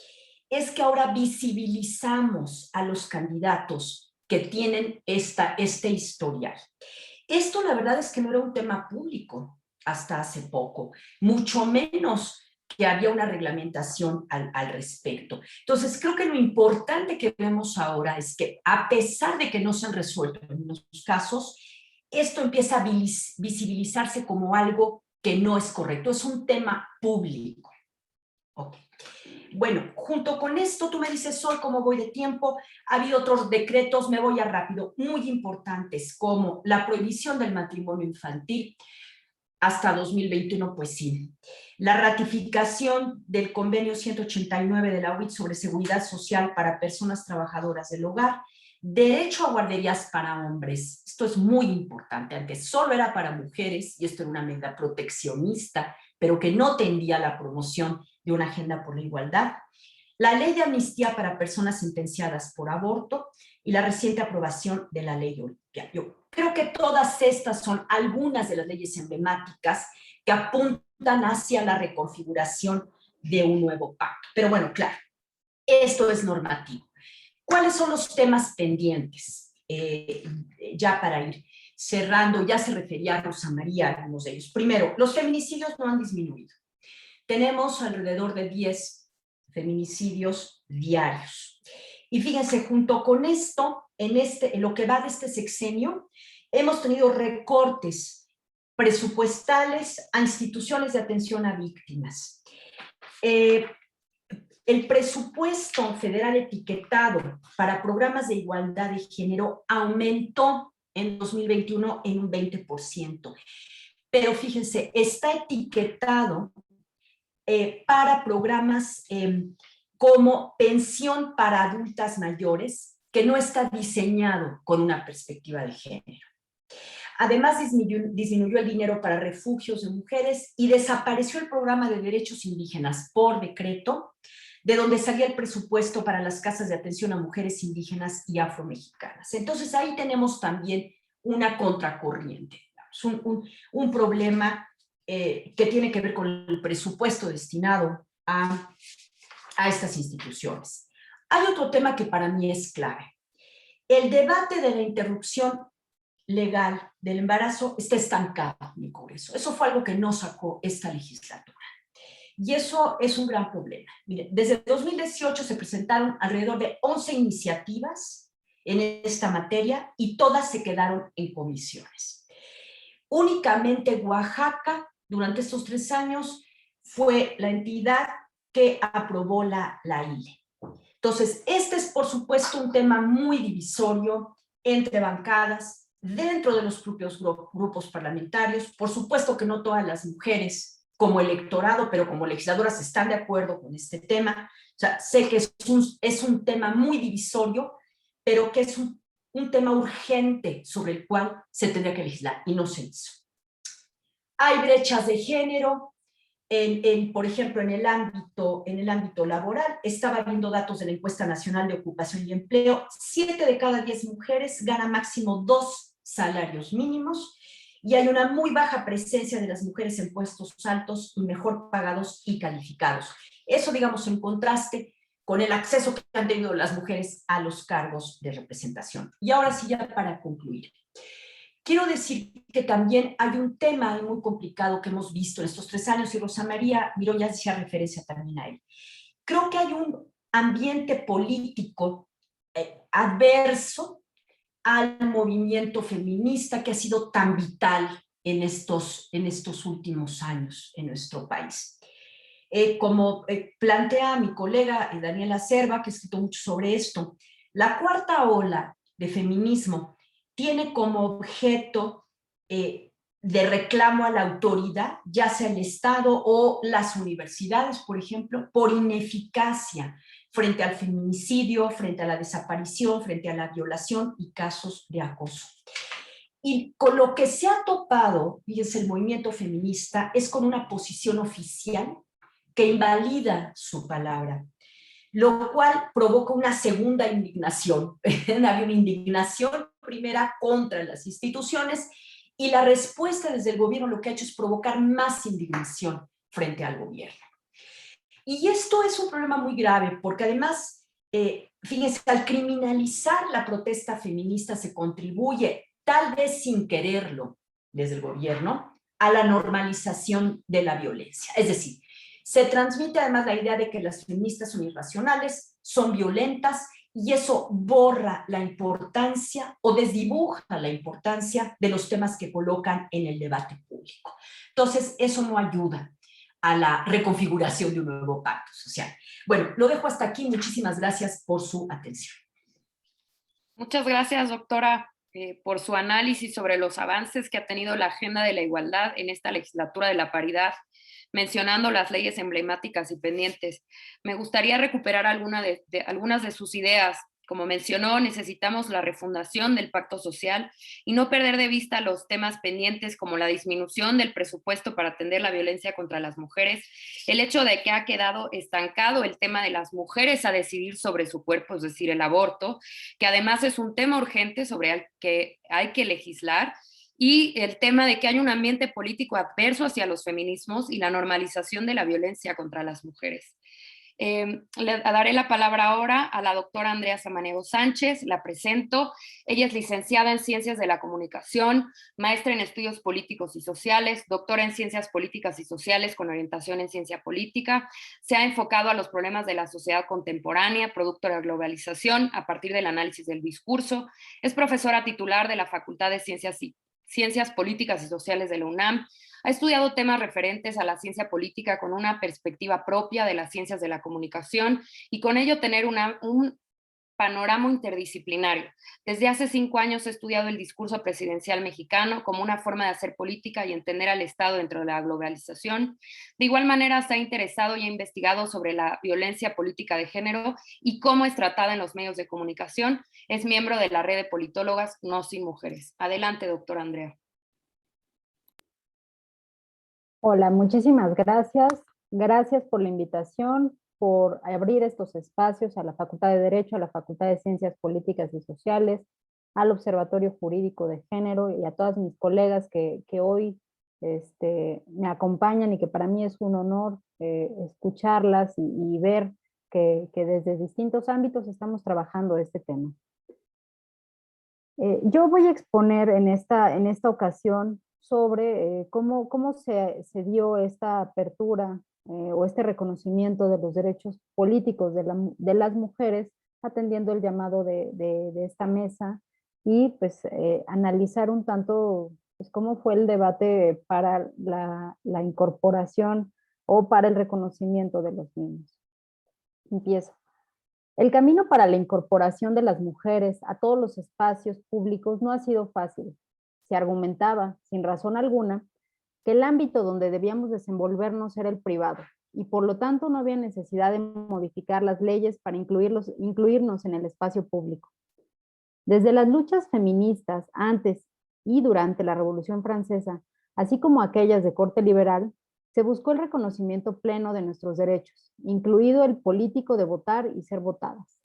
es que ahora visibilizamos a los candidatos que tienen este historial. Esto la verdad es que no era un tema público hasta hace poco, mucho menos que había una reglamentación al respecto. Entonces, creo que lo importante que vemos ahora es que, a pesar de que no se han resuelto en unos casos, esto empieza a visibilizarse como algo que no es correcto, es un tema público. Okay. Bueno, junto con esto, tú me dices, Sol, ¿cómo voy de tiempo? Ha habido otros decretos, me voy a rápido, muy importantes, como la prohibición del matrimonio infantil, hasta 2021, pues sí. La ratificación del convenio 189 de la OIT sobre seguridad social para personas trabajadoras del hogar, derecho a guarderías para hombres. Esto es muy importante. Antes solo era para mujeres y esto era una medida proteccionista, pero que no tendía a la promoción de una agenda por la igualdad. La ley de amnistía para personas sentenciadas por aborto y la reciente aprobación de la ley Olimpia. Yo creo que todas estas son algunas de las leyes emblemáticas que apuntan hacia la reconfiguración de un nuevo pacto. Pero bueno, claro, esto es normativo. ¿Cuáles son los temas pendientes? Ya para ir cerrando, ya se refería a Rosa María a algunos de ellos. Primero, los feminicidios no han disminuido. Tenemos alrededor de 10 feminicidios diarios. Y fíjense, junto con esto, en lo que va de este sexenio, hemos tenido recortes presupuestales a instituciones de atención a víctimas. El presupuesto federal etiquetado para programas de igualdad de género aumentó en 2021 en un 20%. Pero fíjense, está etiquetado para programas como pensión para adultas mayores, que no está diseñado con una perspectiva de género. Además, disminuyó el dinero para refugios de mujeres y desapareció el programa de derechos indígenas por decreto, de donde salía el presupuesto para las casas de atención a mujeres indígenas y afromexicanas. Entonces, ahí tenemos también una contracorriente, un problema que tiene que ver con el presupuesto destinado a estas instituciones. Hay otro tema que para mí es clave. El debate de la interrupción legal del embarazo está estancado en el Congreso. Eso fue algo que no sacó esta legislatura. Y eso es un gran problema. Miren, desde 2018 se presentaron alrededor de 11 iniciativas en esta materia y todas se quedaron en comisiones. Únicamente Oaxaca, durante estos 3 años, fue la entidad que aprobó la ILE. Entonces, este es, por supuesto, un tema muy divisorio entre bancadas, dentro de los propios grupos parlamentarios. Por supuesto que no todas las mujeres como electorado, pero como legisladoras están de acuerdo con este tema. O sea, sé que es un tema muy divisorio, pero que es un tema urgente sobre el cual se tendría que legislar y no se hizo. Hay brechas de género, por ejemplo, en el ámbito laboral. Estaba viendo datos de la Encuesta Nacional de Ocupación y Empleo. 7 de cada 10 mujeres ganan máximo 2 salarios mínimos y hay una muy baja presencia de las mujeres en puestos altos y mejor pagados y calificados. Eso, digamos, en contraste con el acceso que han tenido las mujeres a los cargos de representación. Y ahora sí, ya para concluir. Quiero decir que también hay un tema muy complicado que hemos visto en estos 3 años, y Rosa María Miró ya hacía referencia también a él. Creo que hay un ambiente político adverso al movimiento feminista que ha sido tan vital en estos últimos años en nuestro país. Como plantea mi colega Daniela Cerva, que ha escrito mucho sobre esto, la cuarta ola de feminismo tiene como objeto de reclamo a la autoridad, ya sea el Estado o las universidades, por ejemplo, por ineficacia frente al feminicidio, frente a la desaparición, frente a la violación y casos de acoso. Y con lo que se ha topado, fíjense, el movimiento feminista es con una posición oficial que invalida su palabra, lo cual provoca una segunda indignación. Había una indignación primera contra las instituciones y la respuesta desde el gobierno lo que ha hecho es provocar más indignación frente al gobierno. Y esto es un problema muy grave, porque además, fíjense, al criminalizar la protesta feminista se contribuye, tal vez sin quererlo, desde el gobierno, a la normalización de la violencia. Es decir, se transmite además la idea de que las feministas son irracionales, son violentas, y eso borra la importancia o desdibuja la importancia de los temas que colocan en el debate público. Entonces, eso no ayuda a la reconfiguración de un nuevo pacto social. Bueno, lo dejo hasta aquí. Muchísimas gracias por su atención. Muchas gracias, doctora, por su análisis sobre los avances que ha tenido la agenda de la igualdad en esta legislatura de la paridad, mencionando las leyes emblemáticas y pendientes. Me gustaría recuperar algunas de sus ideas. Como mencionó, necesitamos la refundación del pacto social y no perder de vista los temas pendientes como la disminución del presupuesto para atender la violencia contra las mujeres, el hecho de que ha quedado estancado el tema de las mujeres a decidir sobre su cuerpo, es decir, el aborto, que además es un tema urgente sobre el que hay que legislar, y el tema de que hay un ambiente político adverso hacia los feminismos y la normalización de la violencia contra las mujeres. Le daré la palabra ahora a la doctora Andrea Samaniego Sánchez, la presento. Ella es licenciada en Ciencias de la Comunicación, maestra en Estudios Políticos y Sociales, doctora en Ciencias Políticas y Sociales con orientación en Ciencia Política. Se ha enfocado a los problemas de la sociedad contemporánea, producto de la globalización, a partir del análisis del discurso. Es profesora titular de la Facultad de Ciencias Políticas y Sociales de la UNAM. Ha estudiado temas referentes a la ciencia política con una perspectiva propia de las ciencias de la comunicación y con ello tener un panorama interdisciplinario. Desde hace 5 años he estudiado el discurso presidencial mexicano como una forma de hacer política y entender al Estado dentro de la globalización. De igual manera, se ha interesado y ha investigado sobre la violencia política de género y cómo es tratada en los medios de comunicación. Es miembro de la red de politólogas No Sin Mujeres. Adelante, doctora Andrea. Hola, muchísimas gracias. Gracias por la invitación, por abrir estos espacios a la Facultad de Derecho, a la Facultad de Ciencias Políticas y Sociales, al Observatorio Jurídico de Género y a todas mis colegas que hoy me acompañan y que para mí es un honor escucharlas y ver que desde distintos ámbitos estamos trabajando este tema. Yo voy a exponer en esta ocasión sobre cómo se dio esta apertura o este reconocimiento de los derechos políticos de las mujeres, atendiendo el llamado de esta mesa y pues analizar un tanto pues, cómo fue el debate para la incorporación o para el reconocimiento de los mismos. Empiezo. El camino para la incorporación de las mujeres a todos los espacios públicos no ha sido fácil. Se argumentaba, sin razón alguna, que el ámbito donde debíamos desenvolvernos era el privado, y por lo tanto no había necesidad de modificar las leyes para incluirnos en el espacio público. Desde las luchas feministas antes y durante la Revolución Francesa, así como aquellas de corte liberal, se buscó el reconocimiento pleno de nuestros derechos, incluido el político de votar y ser votadas.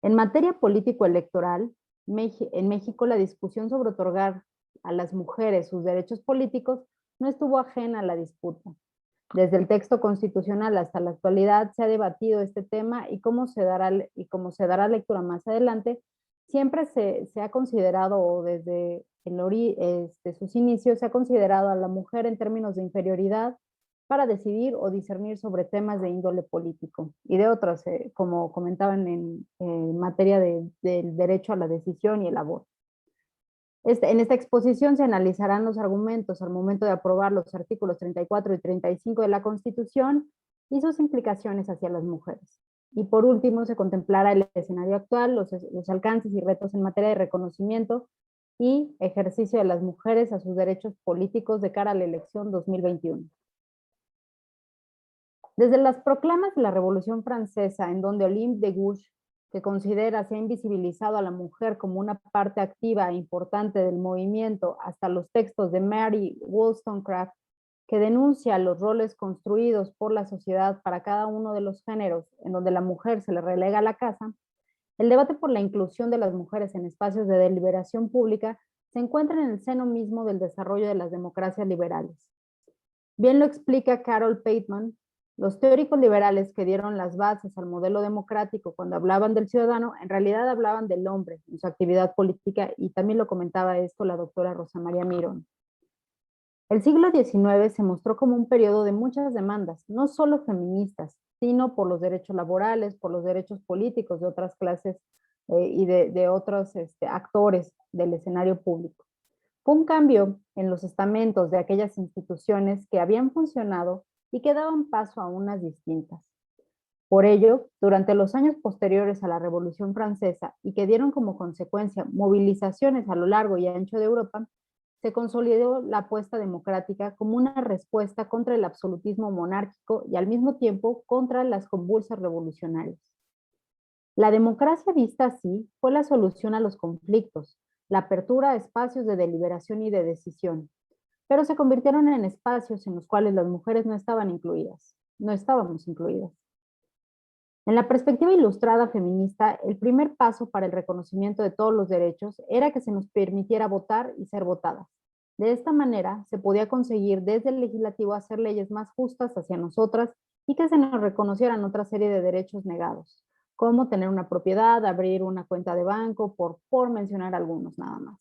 En materia político-electoral, en México la discusión sobre otorgar a las mujeres sus derechos políticos no estuvo ajena a la disputa. Desde el texto constitucional hasta la actualidad se ha debatido este tema y como se dará lectura más adelante, siempre se ha considerado, o desde sus inicios, se ha considerado a la mujer en términos de inferioridad para decidir o discernir sobre temas de índole político y de otros, como comentaban en materia del derecho a la decisión y el aborto. En esta exposición se analizarán los argumentos al momento de aprobar los artículos 34 y 35 de la Constitución y sus implicaciones hacia las mujeres. Y por último, se contemplará el escenario actual, los alcances y retos en materia de reconocimiento y ejercicio de las mujeres a sus derechos políticos de cara a la elección 2021. Desde las proclamas de la Revolución Francesa, en donde Olympe de Gouges, que considera se ha invisibilizado a la mujer como una parte activa e importante del movimiento, hasta los textos de Mary Wollstonecraft, que denuncia los roles construidos por la sociedad para cada uno de los géneros, en donde la mujer se le relega a la casa, el debate por la inclusión de las mujeres en espacios de deliberación pública se encuentra en el seno mismo del desarrollo de las democracias liberales. Bien lo explica Carol Pateman Los teóricos liberales que dieron las bases al modelo democrático cuando hablaban del ciudadano, en realidad hablaban del hombre en su actividad política, y también lo comentaba esto la doctora Rosa María Mirón. El siglo XIX se mostró como un periodo de muchas demandas, no solo feministas, sino por los derechos laborales, por los derechos políticos de otras clases y de otros actores del escenario público. Fue un cambio en los estamentos de aquellas instituciones que habían funcionado y que daban paso a unas distintas. Por ello, durante los años posteriores a la Revolución Francesa y que dieron como consecuencia movilizaciones a lo largo y ancho de Europa, se consolidó la apuesta democrática como una respuesta contra el absolutismo monárquico y al mismo tiempo contra las convulsas revolucionarias. La democracia vista así fue la solución a los conflictos, la apertura a espacios de deliberación y de decisión, pero se convirtieron en espacios en los cuales las mujeres no estábamos incluidas. En la perspectiva ilustrada feminista, el primer paso para el reconocimiento de todos los derechos era que se nos permitiera votar y ser votadas. De esta manera, se podía conseguir desde el legislativo hacer leyes más justas hacia nosotras y que se nos reconocieran otra serie de derechos negados, como tener una propiedad, abrir una cuenta de banco, por mencionar algunos nada más.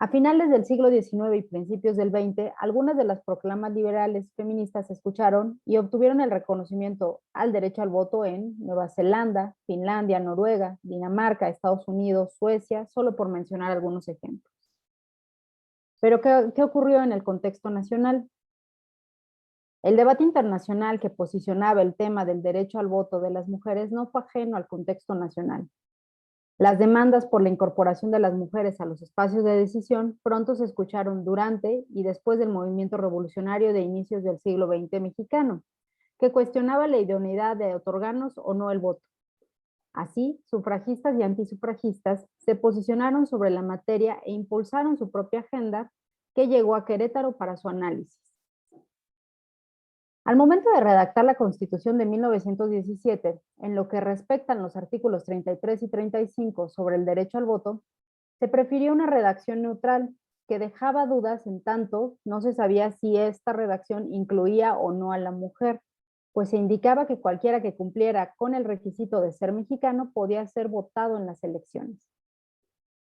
A finales del siglo XIX y principios del XX, algunas de las proclamas liberales feministas se escucharon y obtuvieron el reconocimiento al derecho al voto en Nueva Zelanda, Finlandia, Noruega, Dinamarca, Estados Unidos, Suecia, solo por mencionar algunos ejemplos. Pero, ¿qué ocurrió en el contexto nacional? El debate internacional que posicionaba el tema del derecho al voto de las mujeres no fue ajeno al contexto nacional. Las demandas por la incorporación de las mujeres a los espacios de decisión pronto se escucharon durante y después del movimiento revolucionario de inicios del siglo XX mexicano, que cuestionaba la idoneidad de otorgarnos o no el voto. Así, sufragistas y antisufragistas se posicionaron sobre la materia e impulsaron su propia agenda, que llegó a Querétaro para su análisis. Al momento de redactar la Constitución de 1917, en lo que respectan los artículos 33 y 35 sobre el derecho al voto, se prefirió una redacción neutral que dejaba dudas en tanto no se sabía si esta redacción incluía o no a la mujer, pues se indicaba que cualquiera que cumpliera con el requisito de ser mexicano podía ser votado en las elecciones.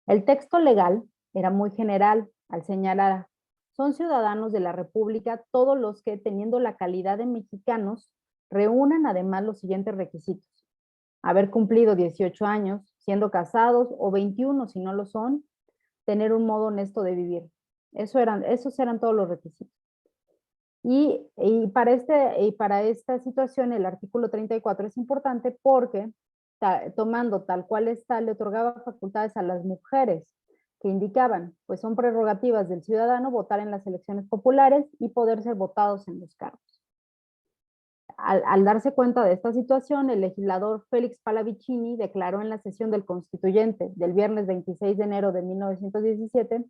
El texto legal era muy general al señalar: son ciudadanos de la República todos los que, teniendo la calidad de mexicanos, reúnan además los siguientes requisitos: haber cumplido 18 años, siendo casados, o 21 si no lo son, tener un modo honesto de vivir. Esos eran todos los requisitos. Y para esta situación el artículo 34 es importante porque, tomando tal cual está, le otorgaba facultades a las mujeres que indicaban, pues son prerrogativas del ciudadano votar en las elecciones populares y poder ser votados en los cargos. Al darse cuenta de esta situación, el legislador Félix Pallavicini declaró en la sesión del Constituyente del viernes 26 de enero de 1917,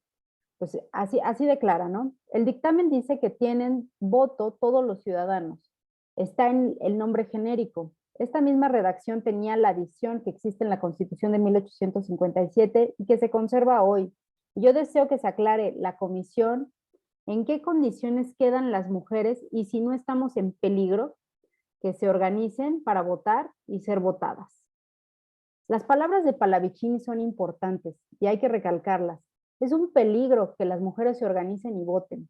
pues así declara, ¿no? El dictamen dice que tienen voto todos los ciudadanos. Está en el nombre genérico. Esta misma redacción tenía la adición que existe en la Constitución de 1857 y que se conserva hoy. Y yo deseo que se aclare la comisión en qué condiciones quedan las mujeres y si no estamos en peligro, que se organicen para votar y ser votadas. Las palabras de Pallavicini son importantes y hay que recalcarlas. Es un peligro que las mujeres se organicen y voten.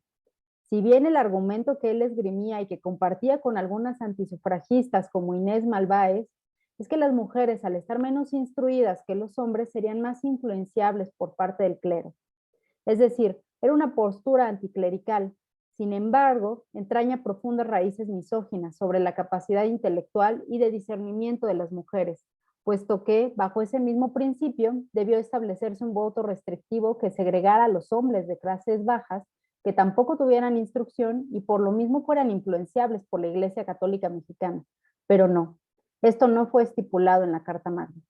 Si bien el argumento que él esgrimía y que compartía con algunas antisufragistas como Inés Malváez, es que las mujeres, al estar menos instruidas que los hombres, serían más influenciables por parte del clero. Es decir, era una postura anticlerical. Sin embargo, entraña profundas raíces misóginas sobre la capacidad intelectual y de discernimiento de las mujeres, puesto que, bajo ese mismo principio, debió establecerse un voto restrictivo que segregara a los hombres de clases bajas, que tampoco tuvieran instrucción y por lo mismo fueran influenciables por la Iglesia Católica Mexicana. Pero no, esto no fue estipulado en la Carta Magna.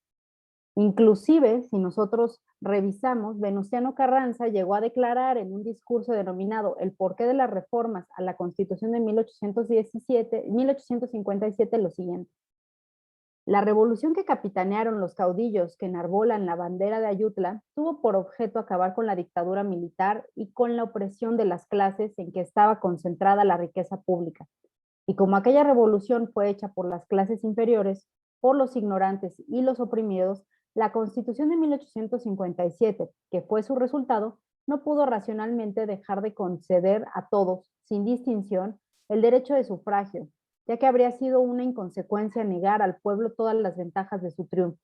Inclusive, si nosotros revisamos, Venustiano Carranza llegó a declarar en un discurso denominado El porqué de las reformas a la Constitución de 1857 lo siguiente: la revolución que capitanearon los caudillos que enarbolan la bandera de Ayutla tuvo por objeto acabar con la dictadura militar y con la opresión de las clases en que estaba concentrada la riqueza pública. Y como aquella revolución fue hecha por las clases inferiores, por los ignorantes y los oprimidos, la Constitución de 1857, que fue su resultado, no pudo racionalmente dejar de conceder a todos, sin distinción, el derecho de sufragio, ya que habría sido una inconsecuencia negar al pueblo todas las ventajas de su triunfo.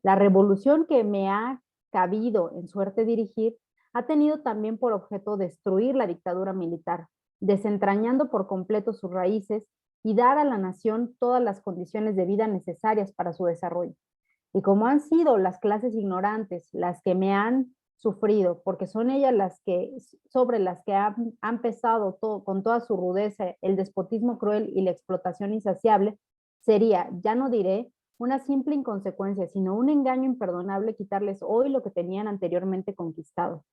La revolución que me ha cabido en suerte dirigir ha tenido también por objeto destruir la dictadura militar, desentrañando por completo sus raíces y dar a la nación todas las condiciones de vida necesarias para su desarrollo. Y como han sido las clases ignorantes las que me han sufrido, porque son ellas sobre las que han pesado con toda su rudeza el despotismo cruel y la explotación insaciable, sería, ya no diré, una simple inconsecuencia, sino un engaño imperdonable quitarles hoy lo que tenían anteriormente conquistado.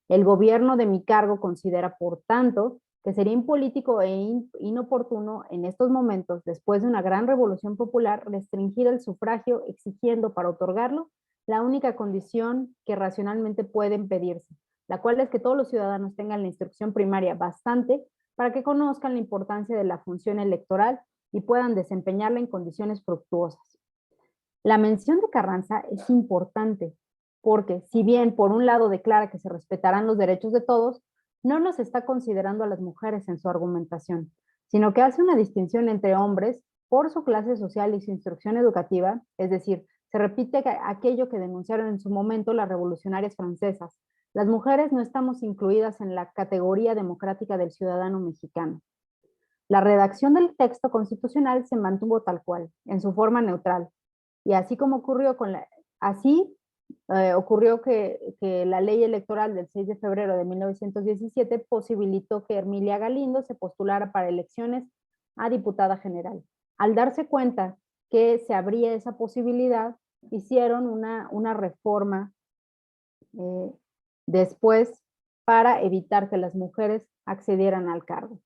El gobierno de mi cargo considera, por tanto, que sería impolítico e inoportuno en estos momentos, después de una gran revolución popular, restringir el sufragio exigiendo para otorgarlo la única condición que racionalmente pueden pedirse, la cual es que todos los ciudadanos tengan la instrucción primaria bastante para que conozcan la importancia de la función electoral y puedan desempeñarla en condiciones fructuosas. La mención de Carranza es importante porque, si bien por un lado declara que se respetarán los derechos de todos, no nos está considerando a las mujeres en su argumentación, sino que hace una distinción entre hombres por su clase social y su instrucción educativa, es decir, se repite aquello que denunciaron en su momento las revolucionarias francesas. Las mujeres no estamos incluidas en la categoría democrática del ciudadano mexicano. La redacción del texto constitucional se mantuvo tal cual, en su forma neutral, y así como ocurrió ocurrió que la ley electoral del 6 de febrero de 1917 posibilitó que Ermilia Galindo se postulara para elecciones a diputada general. Al darse cuenta que se abría esa posibilidad, hicieron una reforma después para evitar que las mujeres accedieran al cargo.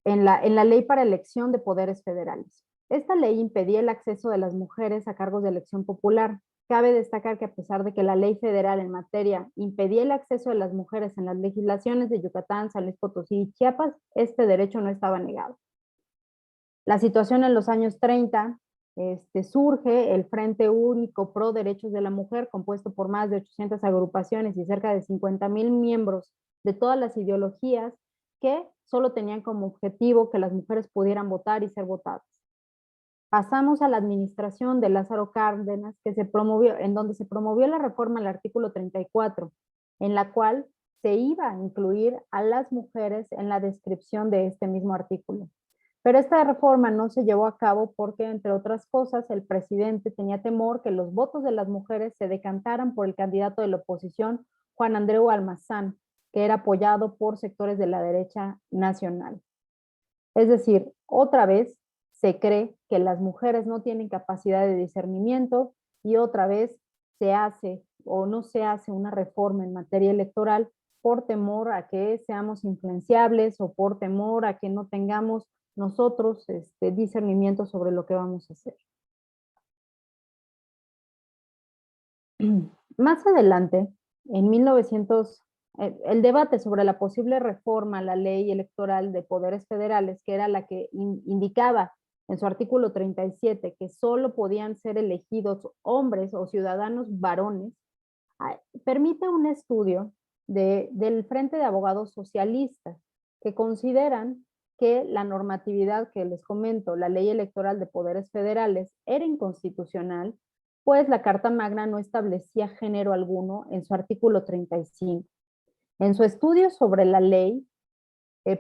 En la ley para elección de poderes federales. Esta ley impedía el acceso de las mujeres a cargos de elección popular. Cabe destacar que a pesar de que la ley federal en materia impedía el acceso de las mujeres en las legislaciones de Yucatán, San Luis Potosí y Chiapas, este derecho no estaba negado. La situación en los años 30 surge el Frente Único Pro Derechos de la Mujer, compuesto por más de 800 agrupaciones y cerca de 50,000 miembros de todas las ideologías que solo tenían como objetivo que las mujeres pudieran votar y ser votadas. Pasamos a la administración de Lázaro Cárdenas, en donde se promovió la reforma al artículo 34, en la cual se iba a incluir a las mujeres en la descripción de este mismo artículo. Pero esta reforma no se llevó a cabo porque, entre otras cosas, el presidente tenía temor que los votos de las mujeres se decantaran por el candidato de la oposición, Juan Andreu Almazán, que era apoyado por sectores de la derecha nacional. Es decir, otra vez se cree que las mujeres no tienen capacidad de discernimiento y otra vez se hace o no se hace una reforma en materia electoral por temor a que seamos influenciables o por temor a que no tengamos nosotros discernimiento sobre lo que vamos a hacer. Más adelante, en 1900, el debate sobre la posible reforma a la ley electoral de poderes federales, que era la que indicaba en su artículo 37 que solo podían ser elegidos hombres o ciudadanos varones, permite un estudio del Frente de Abogados Socialistas que consideran que la normatividad que les comento, la ley electoral de poderes federales, era inconstitucional, pues la Carta Magna no establecía género alguno en su artículo 35. En su estudio sobre la ley,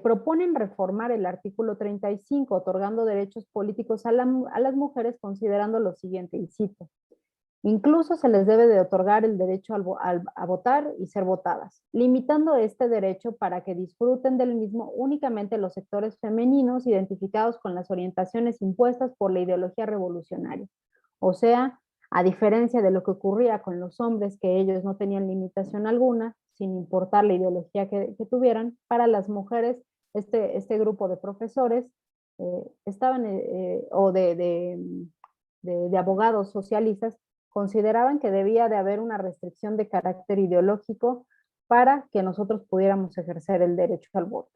proponen reformar el artículo 35, otorgando derechos políticos a las mujeres, considerando lo siguiente, y cito: incluso se les debe de otorgar el derecho a votar y ser votadas, limitando este derecho para que disfruten del mismo únicamente los sectores femeninos identificados con las orientaciones impuestas por la ideología revolucionaria. O sea, a diferencia de lo que ocurría con los hombres, que ellos no tenían limitación alguna, sin importar la ideología que tuvieran, para las mujeres, este grupo de profesores o de abogados socialistas consideraban que debía de haber una restricción de carácter ideológico para que nosotros pudiéramos ejercer el derecho al voto.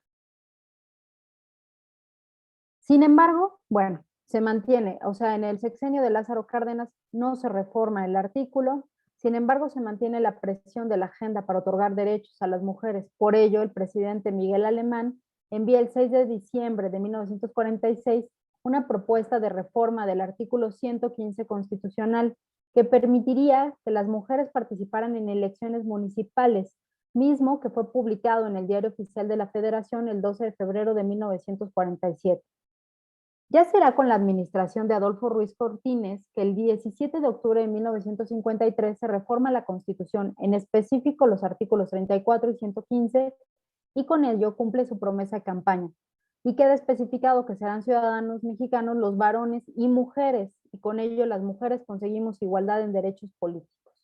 Sin embargo, bueno, se mantiene, o sea, en el sexenio de Lázaro Cárdenas no se reforma el artículo, sin embargo, se mantiene la presión de la agenda para otorgar derechos a las mujeres. Por ello, el presidente Miguel Alemán envía el 6 de diciembre de 1946 una propuesta de reforma del artículo 115 constitucional que permitiría que las mujeres participaran en elecciones municipales, mismo que fue publicado en el Diario Oficial de la Federación el 12 de febrero de 1947. Ya será con la administración de Adolfo Ruiz Cortines que el 17 de octubre de 1953 se reforma la Constitución, en específico los artículos 34 y 115, y con ello cumple su promesa de campaña. Y queda especificado que serán ciudadanos mexicanos los varones y mujeres, y con ello las mujeres conseguimos igualdad en derechos políticos.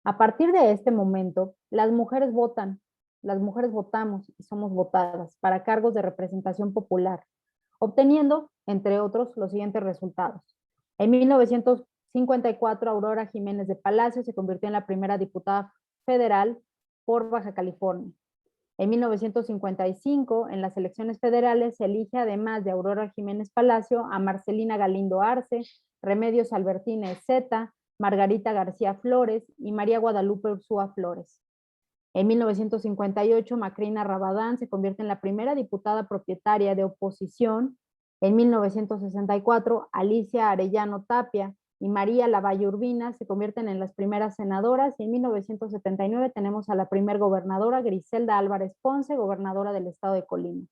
A partir de este momento, las mujeres votan, las mujeres votamos y somos votadas para cargos de representación popular, obteniendo, entre otros, los siguientes resultados. En 1954, Aurora Jiménez de Palacio se convirtió en la primera diputada federal por Baja California. En 1955, en las elecciones federales, se elige, además de Aurora Jiménez Palacio, a Marcelina Galindo Arce, Remedios Albertina Ezeta, Margarita García Flores y María Guadalupe Ursúa Flores. En 1958, Macrina Rabadán se convierte en la primera diputada propietaria de oposición. En 1964, Alicia Arellano Tapia y María Lavalle Urbina se convierten en las primeras senadoras. Y en 1979 tenemos a la primer gobernadora, Griselda Álvarez Ponce, gobernadora del estado de Colima.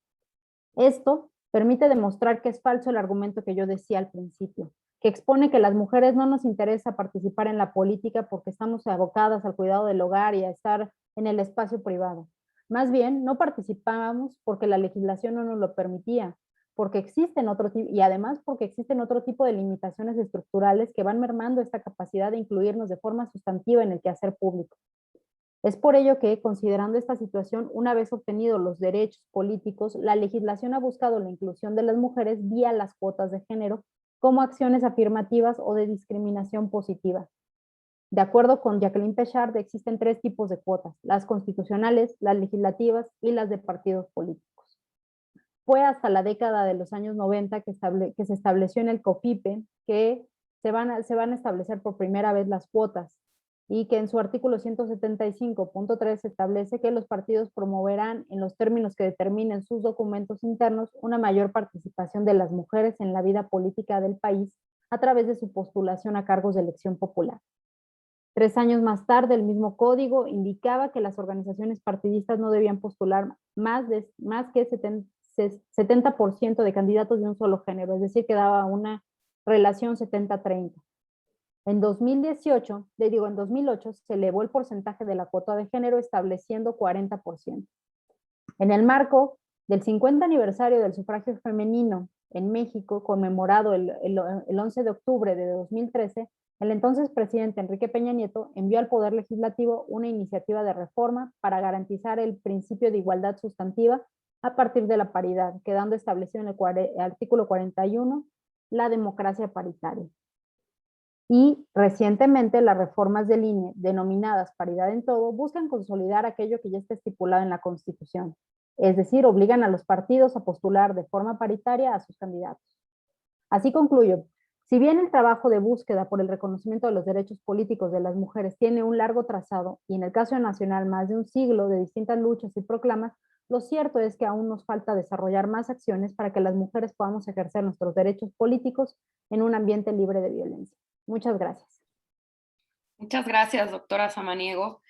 Esto permite demostrar que es falso el argumento que yo decía al principio, que expone que las mujeres no nos interesa participar en la política porque estamos abocadas al cuidado del hogar y a estar en el espacio privado. Más bien, no participábamos porque la legislación no nos lo permitía, porque existen y además porque existen otro tipo de limitaciones estructurales que van mermando esta capacidad de incluirnos de forma sustantiva en el quehacer público. Es por ello que, considerando esta situación, una vez obtenidos los derechos políticos, la legislación ha buscado la inclusión de las mujeres vía las cuotas de género como acciones afirmativas o de discriminación positiva. De acuerdo con Jacqueline Pechard, existen 3 tipos de cuotas: las constitucionales, las legislativas y las de partidos políticos. Fue hasta la década de los años 90 que se estableció en el COFIPE que se van a establecer por primera vez las cuotas, y que en su artículo 175.3 establece que los partidos promoverán, en los términos que determinen sus documentos internos, una mayor participación de las mujeres en la vida política del país a través de su postulación a cargos de elección popular. 3 años más tarde, el mismo código indicaba que las organizaciones partidistas no debían postular más que 70% de candidatos de un solo género, es decir, que daba una relación 70-30. En 2008 se elevó el porcentaje de la cuota de género estableciendo 40%. En el marco del 50 aniversario del sufragio femenino en México, conmemorado el 11 de octubre de 2013, el entonces presidente Enrique Peña Nieto envió al Poder Legislativo una iniciativa de reforma para garantizar el principio de igualdad sustantiva a partir de la paridad, quedando establecido en el artículo 41 la democracia paritaria. Y recientemente las reformas del INE, denominadas paridad en todo, buscan consolidar aquello que ya está estipulado en la Constitución, es decir, obligan a los partidos a postular de forma paritaria a sus candidatos. Así concluyo. Si bien el trabajo de búsqueda por el reconocimiento de los derechos políticos de las mujeres tiene un largo trazado, y en el caso nacional más de un siglo de distintas luchas y proclamas, lo cierto es que aún nos falta desarrollar más acciones para que las mujeres podamos ejercer nuestros derechos políticos en un ambiente libre de violencia. Muchas gracias. Muchas gracias, doctora Samaniego.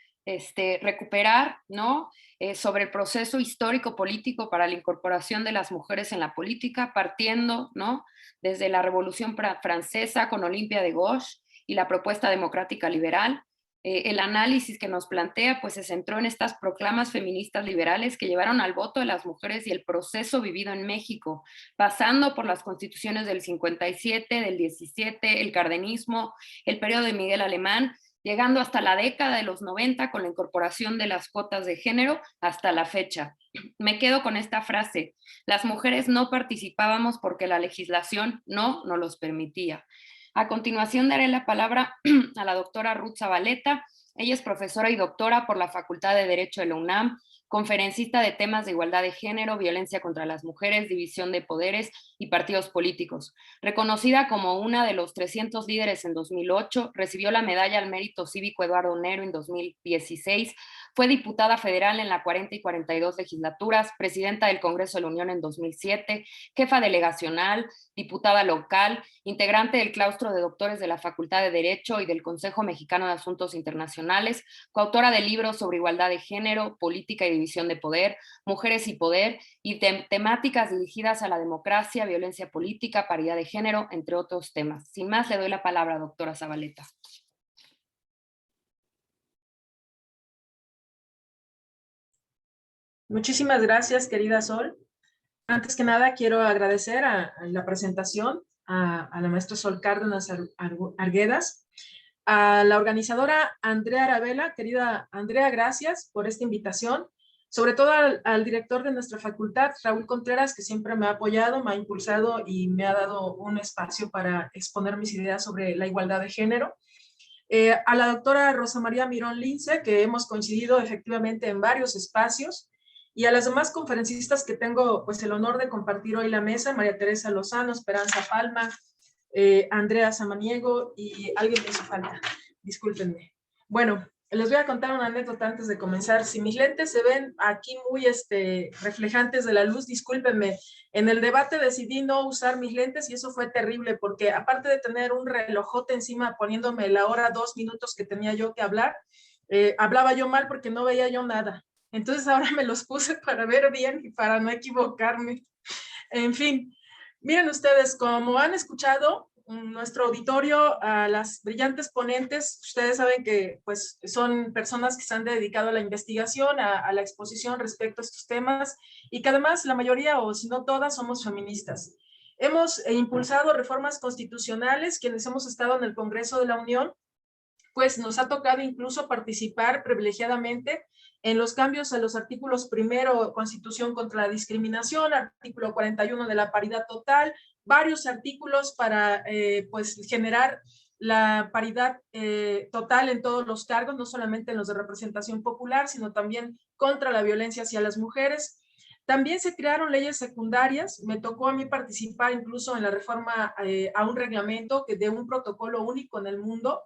Recuperar, ¿no? Sobre el proceso histórico político para la incorporación de las mujeres en la política, partiendo, ¿no? Desde la Revolución Francesa con Olimpia de Gauche y la propuesta democrática liberal. El análisis que nos plantea pues se centró en estas proclamas feministas liberales que llevaron al voto de las mujeres y el proceso vivido en México, pasando por las constituciones del 57, del 17, el cardenismo, el periodo de Miguel Alemán, llegando hasta la década de los 90 con la incorporación de las cuotas de género hasta la fecha. Me quedo con esta frase: las mujeres no participábamos porque la legislación no nos los permitía. A continuación daré la palabra a la doctora Ruth Zabaleta. Ella es profesora y doctora por la Facultad de Derecho de la UNAM, conferencista de temas de igualdad de género, violencia contra las mujeres, división de poderes y partidos políticos. Reconocida como una de los 300 líderes en 2008, recibió la Medalla al Mérito Cívico Eduardo Nero en 2016, fue diputada federal en la 40 y 42 legislaturas, presidenta del Congreso de la Unión en 2007, jefa delegacional, diputada local, integrante del claustro de doctores de la Facultad de Derecho y del Consejo Mexicano de Asuntos Internacionales, coautora de libros sobre igualdad de género, política y división de poder, mujeres y poder, y temáticas dirigidas a la democracia, violencia política, paridad de género, entre otros temas. Sin más, le doy la palabra a doctora Zabaleta. Muchísimas gracias, querida Sol. Antes que nada, quiero agradecer a la presentación a la maestra Sol Cárdenas Arguedas, a la organizadora Andrea Aravela. Querida Andrea, gracias por esta invitación. Sobre todo al director de nuestra facultad, Raúl Contreras, que siempre me ha apoyado, me ha impulsado y me ha dado un espacio para exponer mis ideas sobre la igualdad de género. A la doctora Rosa María Mirón Lince, que hemos coincidido efectivamente en varios espacios, y a las demás conferencistas que tengo pues el honor de compartir hoy la mesa, María Teresa Lozano, Esperanza Palma, Andrea Samaniego, y alguien me hizo falta, discúlpenme. Bueno, les voy a contar una anécdota antes de comenzar. Si mis lentes se ven aquí muy reflejantes de la luz, discúlpenme. En el debate decidí no usar mis lentes y eso fue terrible porque aparte de tener un relojote encima poniéndome la hora 2 minutos que tenía yo que hablar, hablaba yo mal porque no veía yo nada. Entonces ahora me los puse para ver bien y para no equivocarme. En fin, miren ustedes, como han escuchado, nuestro auditorio, a las brillantes ponentes, ustedes saben que pues, son personas que se han dedicado a la investigación, a la exposición respecto a estos temas, y que además la mayoría, o si no todas, somos feministas. Hemos impulsado reformas constitucionales, quienes hemos estado en el Congreso de la Unión, pues nos ha tocado incluso participar privilegiadamente en los cambios a los artículos primero, Constitución contra la discriminación, artículo 41 de la paridad total, varios artículos para pues generar la paridad total en todos los cargos, no solamente en los de representación popular, sino también contra la violencia hacia las mujeres. También se crearon leyes secundarias, me tocó a mí participar incluso en la reforma a un reglamento de un protocolo único en el mundo,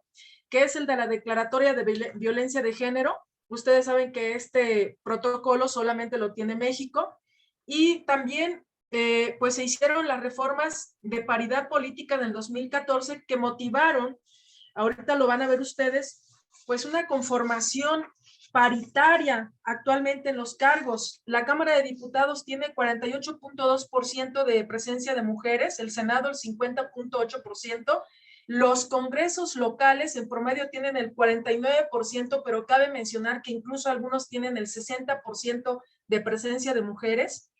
que es el de la Declaratoria de Violencia de Género. Ustedes saben que este protocolo solamente lo tiene México, y también pues se hicieron las reformas de paridad política del 2014 que motivaron, ahorita lo van a ver ustedes, pues una conformación paritaria actualmente en los cargos. La Cámara de Diputados tiene 48.2% de presencia de mujeres, el Senado el 50.8%, los congresos locales en promedio tienen el 49%, pero cabe mencionar que incluso algunos tienen el 60% de presencia de mujeres.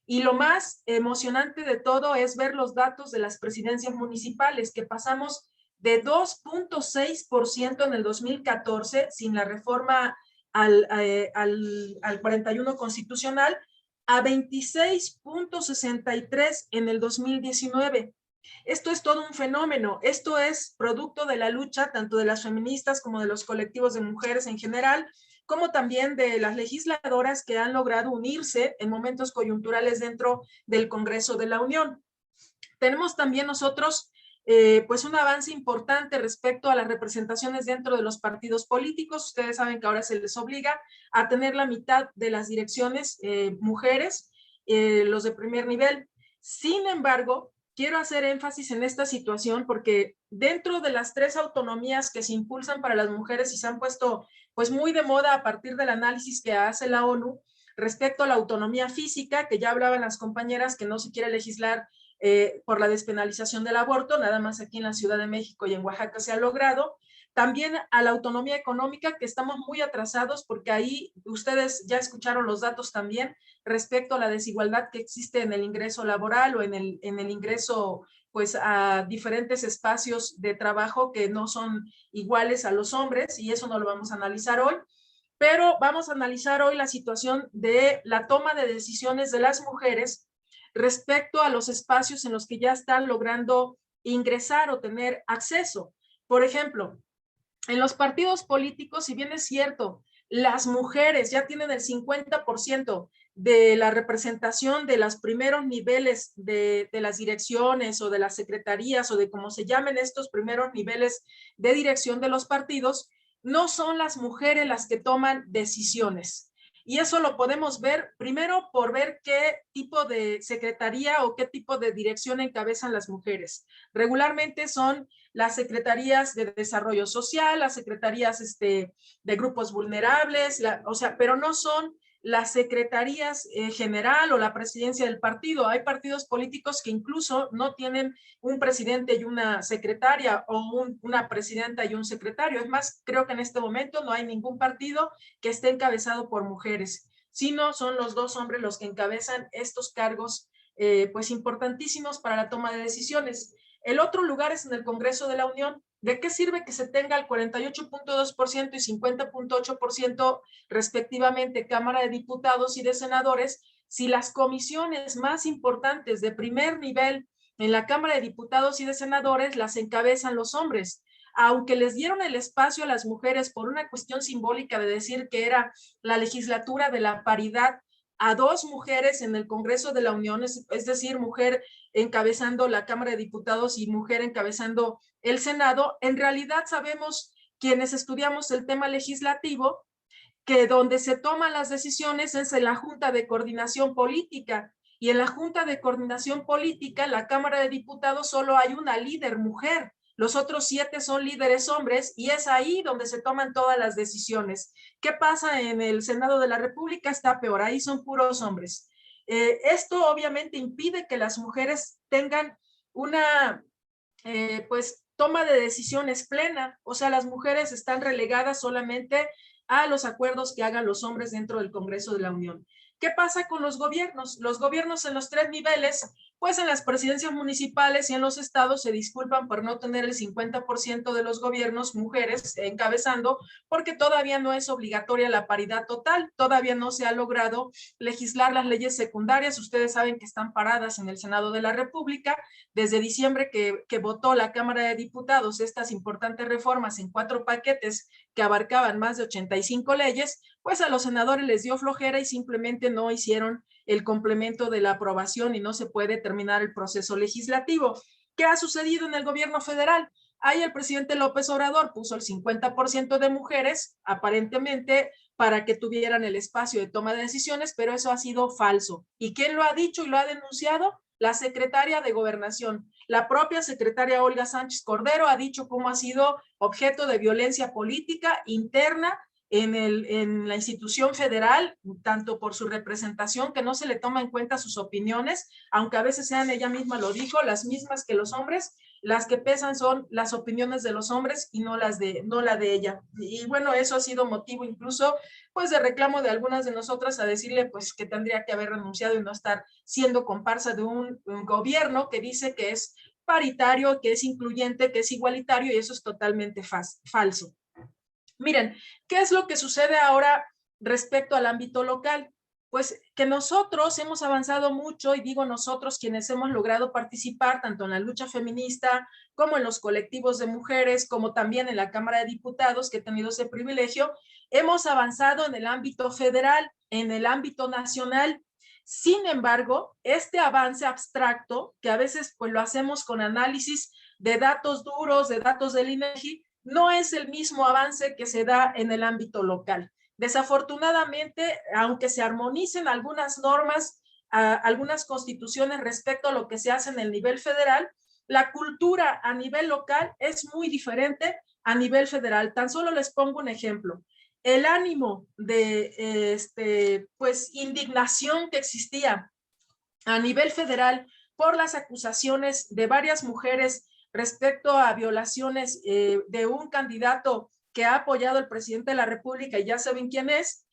Y lo más emocionante de todo es ver los datos de las presidencias municipales, que pasamos de 2.6% en el 2014, sin la reforma al 41 constitucional, a 26.63 en el 2019. Esto es todo un fenómeno. Esto es producto de la lucha tanto de las feministas como de los colectivos de mujeres en general, como también de las legisladoras que han logrado unirse en momentos coyunturales dentro del Congreso de la Unión. Tenemos también nosotros pues un avance importante respecto a las representaciones dentro de los partidos políticos. Ustedes saben que ahora se les obliga a tener la mitad de las direcciones mujeres, los de primer nivel. Sin embargo, quiero hacer énfasis en esta situación porque dentro de las 3 autonomías que se impulsan para las mujeres y se han puesto pues muy de moda a partir del análisis que hace la ONU respecto a la autonomía física, que ya hablaban las compañeras que no se quiere legislar por la despenalización del aborto, nada más aquí en la Ciudad de México y en Oaxaca se ha logrado. También a la autonomía económica, que estamos muy atrasados porque ahí ustedes ya escucharon los datos también respecto a la desigualdad que existe en el ingreso laboral o en el ingreso pues a diferentes espacios de trabajo que no son iguales a los hombres, y eso no lo vamos a analizar hoy. Pero vamos a analizar hoy la situación de la toma de decisiones de las mujeres respecto a los espacios en los que ya están logrando ingresar o tener acceso. Por ejemplo, en los partidos políticos, si bien es cierto, las mujeres ya tienen el 50% de la representación de los primeros niveles de las direcciones o de las secretarías o de cómo se llamen estos primeros niveles de dirección de los partidos, no son las mujeres las que toman decisiones. Y eso lo podemos ver primero por ver qué tipo de secretaría o qué tipo de dirección encabezan las mujeres. Regularmente son las secretarías de desarrollo social, las secretarías de grupos vulnerables, pero no son las secretarías general o la presidencia del partido. Hay partidos políticos que incluso no tienen un presidente y una secretaria o una presidenta y un secretario. Es más, creo que en este momento no hay ningún partido que esté encabezado por mujeres, sino son los dos hombres los que encabezan estos cargos pues importantísimos para la toma de decisiones. El otro lugar es en el Congreso de la Unión. ¿De qué sirve que se tenga el 48.2% y 50.8% respectivamente Cámara de Diputados y de Senadores si las comisiones más importantes de primer nivel en la Cámara de Diputados y de Senadores las encabezan los hombres? Aunque les dieron el espacio a las mujeres por una cuestión simbólica de decir que era la legislatura de la paridad, a 2 mujeres en el Congreso de la Unión, es decir, mujer encabezando la Cámara de Diputados y mujer encabezando el Senado, en realidad sabemos quienes estudiamos el tema legislativo que donde se toman las decisiones es en la Junta de Coordinación Política, y en la Junta de Coordinación Política, en la Cámara de Diputados, solo hay una líder mujer. Los otros 7 son líderes hombres y es ahí donde se toman todas las decisiones. ¿Qué pasa en el Senado de la República? Está peor, ahí son puros hombres. Esto obviamente impide que las mujeres tengan una pues toma de decisiones plena, o sea, las mujeres están relegadas solamente a los acuerdos que hagan los hombres dentro del Congreso de la Unión. ¿Qué pasa con los gobiernos? Los gobiernos en los 3 niveles, pues en las presidencias municipales y en los estados se disculpan por no tener el 50% de los gobiernos mujeres encabezando, porque todavía no es obligatoria la paridad total, todavía no se ha logrado legislar las leyes secundarias. Ustedes saben que están paradas en el Senado de la República desde diciembre que votó la Cámara de Diputados estas importantes reformas en 4 paquetes que abarcaban más de 85 leyes, pues a los senadores les dio flojera y simplemente no hicieron el complemento de la aprobación y no se puede terminar el proceso legislativo. ¿Qué ha sucedido en el gobierno federal? Ahí el presidente López Obrador puso el 50% de mujeres, aparentemente, para que tuvieran el espacio de toma de decisiones, pero eso ha sido falso. ¿Y quién lo ha dicho y lo ha denunciado? La secretaria de Gobernación. La propia secretaria Olga Sánchez Cordero ha dicho cómo ha sido objeto de violencia política interna en la institución federal, tanto por su representación, que no se le toma en cuenta sus opiniones, aunque a veces sean, ella misma lo dijo, las mismas que los hombres, las que pesan son las opiniones de los hombres y no la de ella. Y bueno, eso ha sido motivo incluso pues de reclamo de algunas de nosotras a decirle pues que tendría que haber renunciado y no estar siendo comparsa de un gobierno que dice que es paritario, que es incluyente, que es igualitario, y eso es totalmente falso. Miren, ¿qué es lo que sucede ahora respecto al ámbito local? Pues que nosotros hemos avanzado mucho, y digo nosotros quienes hemos logrado participar tanto en la lucha feminista como en los colectivos de mujeres, como también en la Cámara de Diputados, que he tenido ese privilegio, hemos avanzado en el ámbito federal, en el ámbito nacional. Sin embargo, este avance abstracto, que a veces pues lo hacemos con análisis de datos duros, de datos del INEGI, no es el mismo avance que se da en el ámbito local. Desafortunadamente, aunque se armonicen algunas normas, algunas constituciones respecto a lo que se hace en el nivel federal, la cultura a nivel local es muy diferente a nivel federal. Tan solo les pongo un ejemplo. El ánimo de pues indignación que existía a nivel federal por las acusaciones de varias mujeres respecto a violaciones de un candidato que ha apoyado al presidente de la República, y ya saben quién es,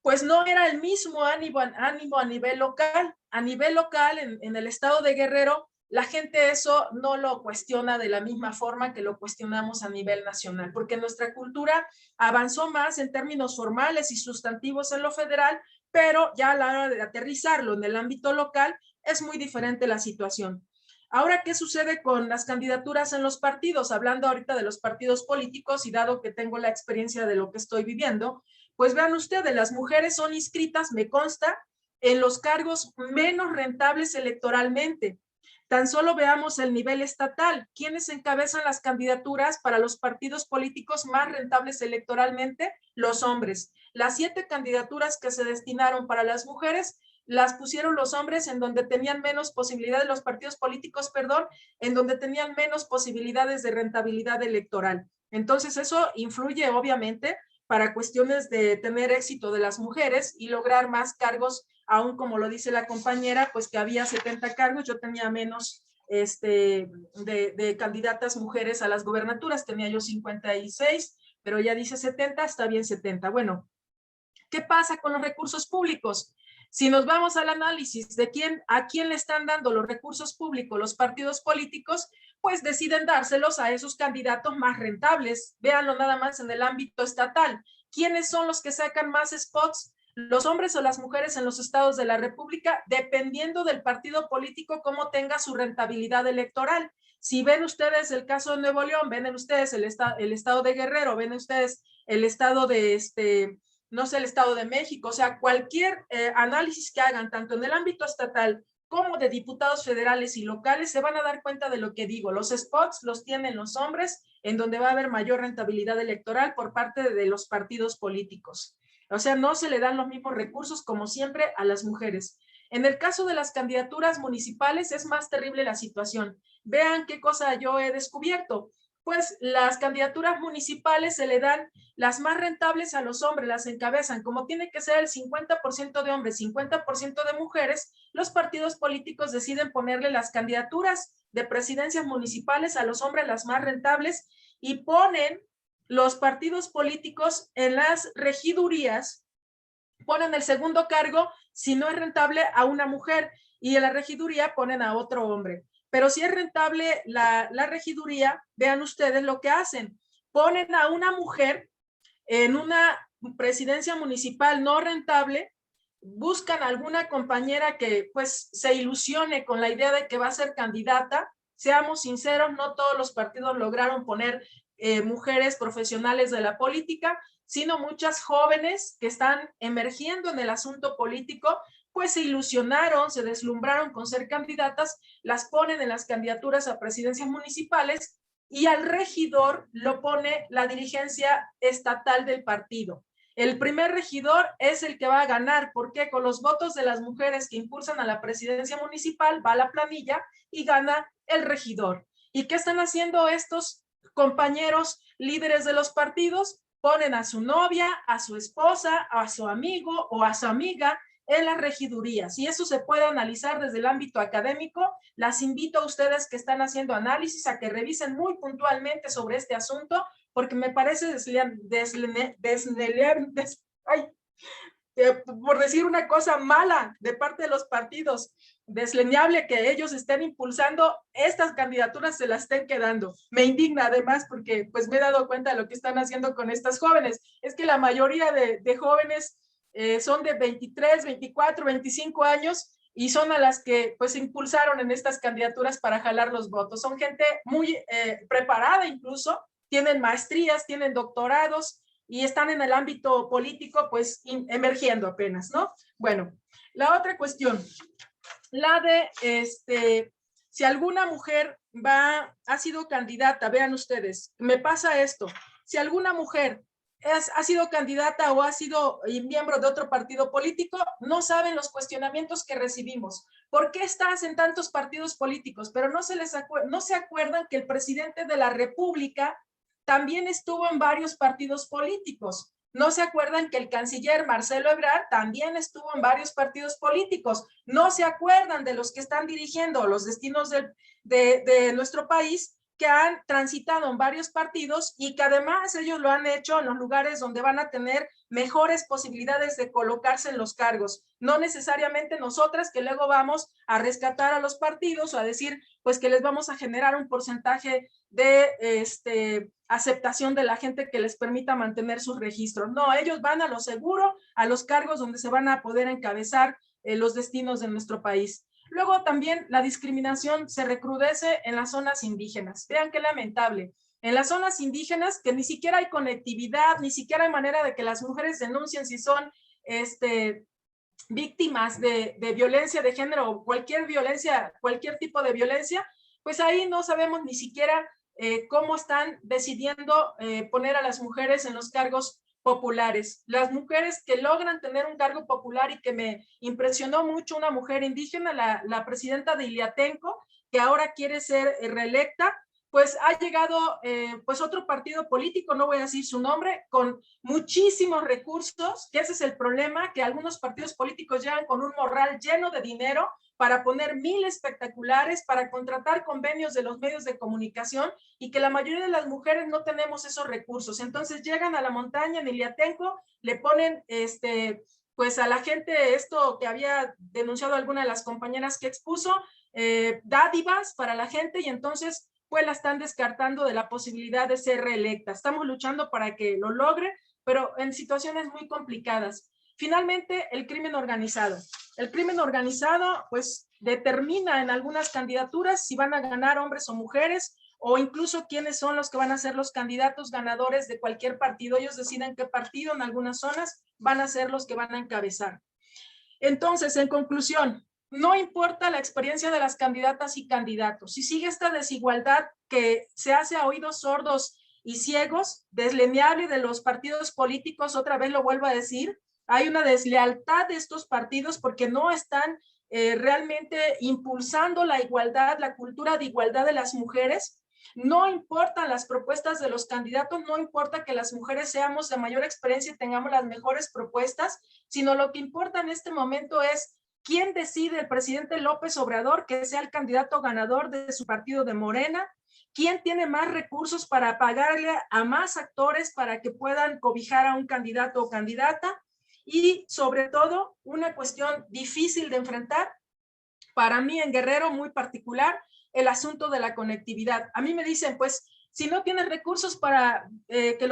pues no era el mismo ánimo a nivel local. A nivel local, en el estado de Guerrero, la gente eso no lo cuestiona de la misma forma que lo cuestionamos a nivel nacional, porque nuestra cultura avanzó más en términos formales y sustantivos en lo federal, pero ya a la hora de aterrizarlo en el ámbito local es muy diferente la situación. Ahora, ¿qué sucede con las candidaturas en los partidos? Hablando ahorita de los partidos políticos y dado que tengo la experiencia de lo que estoy viviendo, pues vean ustedes, las mujeres son inscritas, me consta, en los cargos menos rentables electoralmente. Tan solo veamos el nivel estatal. ¿Quiénes encabezan las candidaturas para los partidos políticos más rentables electoralmente? Los hombres. Las 7 candidaturas que se destinaron para las mujeres las pusieron los hombres en donde tenían menos posibilidades, los partidos políticos, perdón, en donde tenían menos posibilidades de rentabilidad electoral. Entonces eso influye obviamente para cuestiones de tener éxito de las mujeres y lograr más cargos, aún como lo dice la compañera, pues que había 70 cargos, yo tenía menos de candidatas mujeres a las gobernaturas, tenía yo 56, pero ella dice 70, está bien 70. Bueno, ¿qué pasa con los recursos públicos? Si nos vamos al análisis de a quién le están dando los recursos públicos los partidos políticos, pues deciden dárselos a esos candidatos más rentables. Véanlo nada más en el ámbito estatal. ¿Quiénes son los que sacan más spots? ¿Los hombres o las mujeres en los estados de la República? Dependiendo del partido político, cómo tenga su rentabilidad electoral. Si ven ustedes el caso de Nuevo León, ven ustedes el estado de Guerrero, ven ustedes el estado de no sé, el Estado de México, o sea, cualquier análisis que hagan, tanto en el ámbito estatal como de diputados federales y locales, se van a dar cuenta de lo que digo. Los spots los tienen los hombres, en donde va a haber mayor rentabilidad electoral por parte de los partidos políticos. O sea, no se le dan los mismos recursos, como siempre, a las mujeres. En el caso de las candidaturas municipales es más terrible la situación. Vean qué cosa yo he descubierto. Pues las candidaturas municipales se le dan las más rentables a los hombres, las encabezan. Como tiene que ser el 50% de hombres, 50% de mujeres, los partidos políticos deciden ponerle las candidaturas de presidencias municipales a los hombres las más rentables y ponen los partidos políticos en las regidurías, ponen el segundo cargo, si no es rentable, a una mujer, y en la regiduría ponen a otro hombre. Pero si es rentable la regiduría, vean ustedes lo que hacen. Ponen a una mujer en una presidencia municipal no rentable, buscan alguna compañera que pues se ilusione con la idea de que va a ser candidata. Seamos sinceros, no todos los partidos lograron poner mujeres profesionales de la política, sino muchas jóvenes que están emergiendo en el asunto político, pues se ilusionaron, se deslumbraron con ser candidatas, las ponen en las candidaturas a presidencias municipales y al regidor lo pone la dirigencia estatal del partido. El primer regidor es el que va a ganar, porque con los votos de las mujeres que impulsan a la presidencia municipal va a la planilla y gana el regidor. ¿Y qué están haciendo estos compañeros líderes de los partidos? Ponen a su novia, a su esposa, a su amigo o a su amiga en las regidurías, y eso se puede analizar desde el ámbito académico. Las invito a ustedes que están haciendo análisis a que revisen muy puntualmente sobre este asunto, porque me parece por decir una cosa mala de parte de los partidos, desleñable que ellos estén impulsando estas candidaturas, se las estén quedando. Me indigna además porque pues me he dado cuenta de lo que están haciendo con estas jóvenes. Es que la mayoría de jóvenes son de 23, 24, 25 años y son a las que pues impulsaron en estas candidaturas para jalar los votos. Son gente muy preparada incluso, tienen maestrías, tienen doctorados y están en el ámbito político pues emergiendo apenas, ¿no? Bueno, la otra cuestión, la de si alguna mujer ha sido candidata, vean ustedes, me pasa esto, si alguna mujer ha sido candidata o ha sido miembro de otro partido político, no saben los cuestionamientos que recibimos. ¿Por qué estás en tantos partidos políticos? Pero no se acuerdan que el presidente de la República también estuvo en varios partidos políticos. No se acuerdan que el canciller Marcelo Ebrard también estuvo en varios partidos políticos. No se acuerdan de los que están dirigiendo los destinos de nuestro país, que han transitado en varios partidos y que además ellos lo han hecho en los lugares donde van a tener mejores posibilidades de colocarse en los cargos. No necesariamente nosotras que luego vamos a rescatar a los partidos o a decir pues que les vamos a generar un porcentaje de aceptación de la gente que les permita mantener sus registros. No, ellos van a lo seguro, a los cargos donde se van a poder encabezar los destinos de nuestro país. Luego también la discriminación se recrudece en las zonas indígenas. Vean qué lamentable. En las zonas indígenas, que ni siquiera hay conectividad, ni siquiera hay manera de que las mujeres denuncien si son víctimas de violencia de género o cualquier violencia, cualquier tipo de violencia, pues ahí no sabemos ni siquiera cómo están decidiendo poner a las mujeres en los cargos populares. Las mujeres que logran tener un cargo popular, y que me impresionó mucho, una mujer indígena, la presidenta de Iliatenco, que ahora quiere ser reelecta, pues ha llegado pues otro partido político, no voy a decir su nombre, con muchísimos recursos, que ese es el problema, que algunos partidos políticos llegan con un morral lleno de dinero para poner 1000 espectaculares, para contratar convenios de los medios de comunicación, y que la mayoría de las mujeres no tenemos esos recursos. Entonces llegan a la montaña en Iliatenco, le ponen pues a la gente esto que había denunciado alguna de las compañeras que expuso, dádivas para la gente, y entonces pues la están descartando de la posibilidad de ser reelecta. Estamos luchando para que lo logre, pero en situaciones muy complicadas. Finalmente, el crimen organizado. El crimen organizado, pues, determina en algunas candidaturas si van a ganar hombres o mujeres, o incluso quiénes son los que van a ser los candidatos ganadores de cualquier partido. Ellos deciden qué partido en algunas zonas van a ser los que van a encabezar. Entonces, en conclusión, no importa la experiencia de las candidatas y candidatos, si sigue esta desigualdad que se hace a oídos sordos y ciegos, desleñable de los partidos políticos, otra vez lo vuelvo a decir, hay una deslealtad de estos partidos porque no están realmente impulsando la igualdad, la cultura de igualdad de las mujeres. No importan las propuestas de los candidatos, no importa que las mujeres seamos de mayor experiencia y tengamos las mejores propuestas, sino lo que importa en este momento es quién decide el presidente López Obrador que sea el candidato ganador de su partido de Morena, quién tiene más recursos para pagarle a más actores para que puedan cobijar a un candidato o candidata, y sobre todo una cuestión difícil de enfrentar, para mí en Guerrero muy particular, el asunto de la conectividad. A mí me dicen, pues, si no tienes recursos para que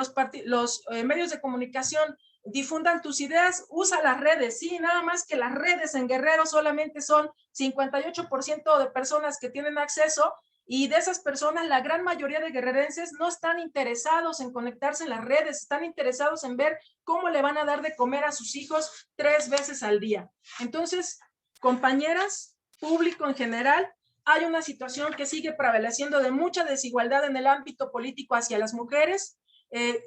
los medios de comunicación difundan tus ideas, usa las redes. Sí, nada más que las redes en Guerrero solamente son 58% de personas que tienen acceso, y de esas personas la gran mayoría de guerrerenses no están interesados en conectarse en las redes, están interesados en ver cómo le van a dar de comer a sus hijos 3 veces al día. Entonces, compañeras, público en general, hay una situación que sigue prevaleciendo de mucha desigualdad en el ámbito político hacia las mujeres.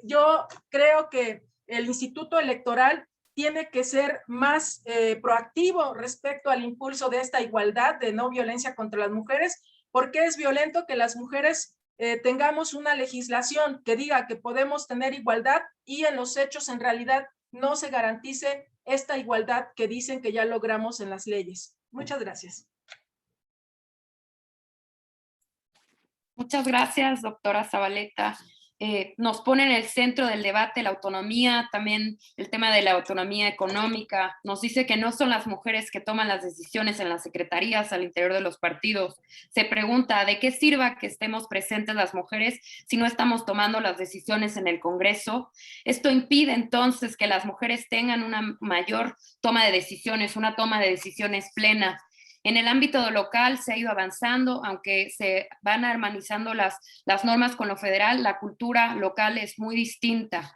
Yo creo que el Instituto Electoral tiene que ser más proactivo respecto al impulso de esta igualdad, de no violencia contra las mujeres, porque es violento que las mujeres tengamos una legislación que diga que podemos tener igualdad y en los hechos en realidad no se garantice esta igualdad que dicen que ya logramos en las leyes. Muchas gracias. Muchas gracias, doctora Zavaleta. Nos pone en el centro del debate la autonomía, también el tema de la autonomía económica. Nos dice que no son las mujeres que toman las decisiones en las secretarías al interior de los partidos. Se pregunta, ¿de qué sirva que estemos presentes las mujeres si no estamos tomando las decisiones en el Congreso? Esto impide entonces que las mujeres tengan una mayor toma de decisiones, una toma de decisiones plena. En el ámbito local se ha ido avanzando, aunque se van armonizando las normas con lo federal, la cultura local es muy distinta.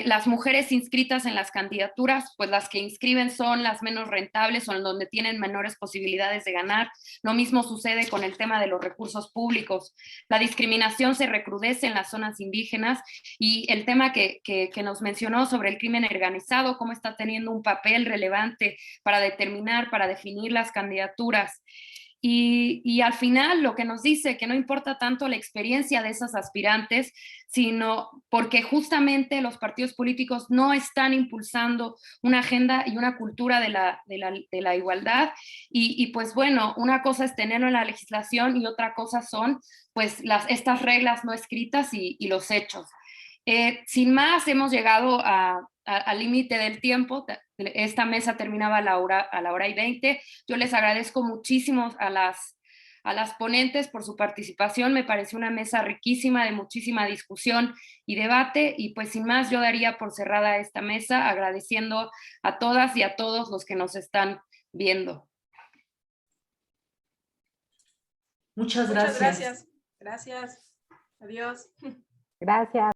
Las mujeres inscritas en las candidaturas, pues las que inscriben son las menos rentables o en donde tienen menores posibilidades de ganar. Lo mismo sucede con el tema de los recursos públicos. La discriminación se recrudece en las zonas indígenas, y el tema que nos mencionó sobre el crimen organizado, cómo está teniendo un papel relevante para determinar, para definir las candidaturas. Y al final lo que nos dice que no importa tanto la experiencia de esas aspirantes, sino porque justamente los partidos políticos no están impulsando una agenda y una cultura de la igualdad. Y pues bueno, una cosa es tenerlo en la legislación y otra cosa son pues estas reglas no escritas y los hechos. Sin más, hemos llegado al límite del tiempo. Esta mesa terminaba a la 1:20. Yo les agradezco muchísimo a las ponentes por su participación. Me pareció una mesa riquísima, de muchísima discusión y debate, y pues sin más yo daría por cerrada esta mesa, agradeciendo a todas y a todos los que nos están viendo. Muchas gracias. Gracias. Adiós. Gracias.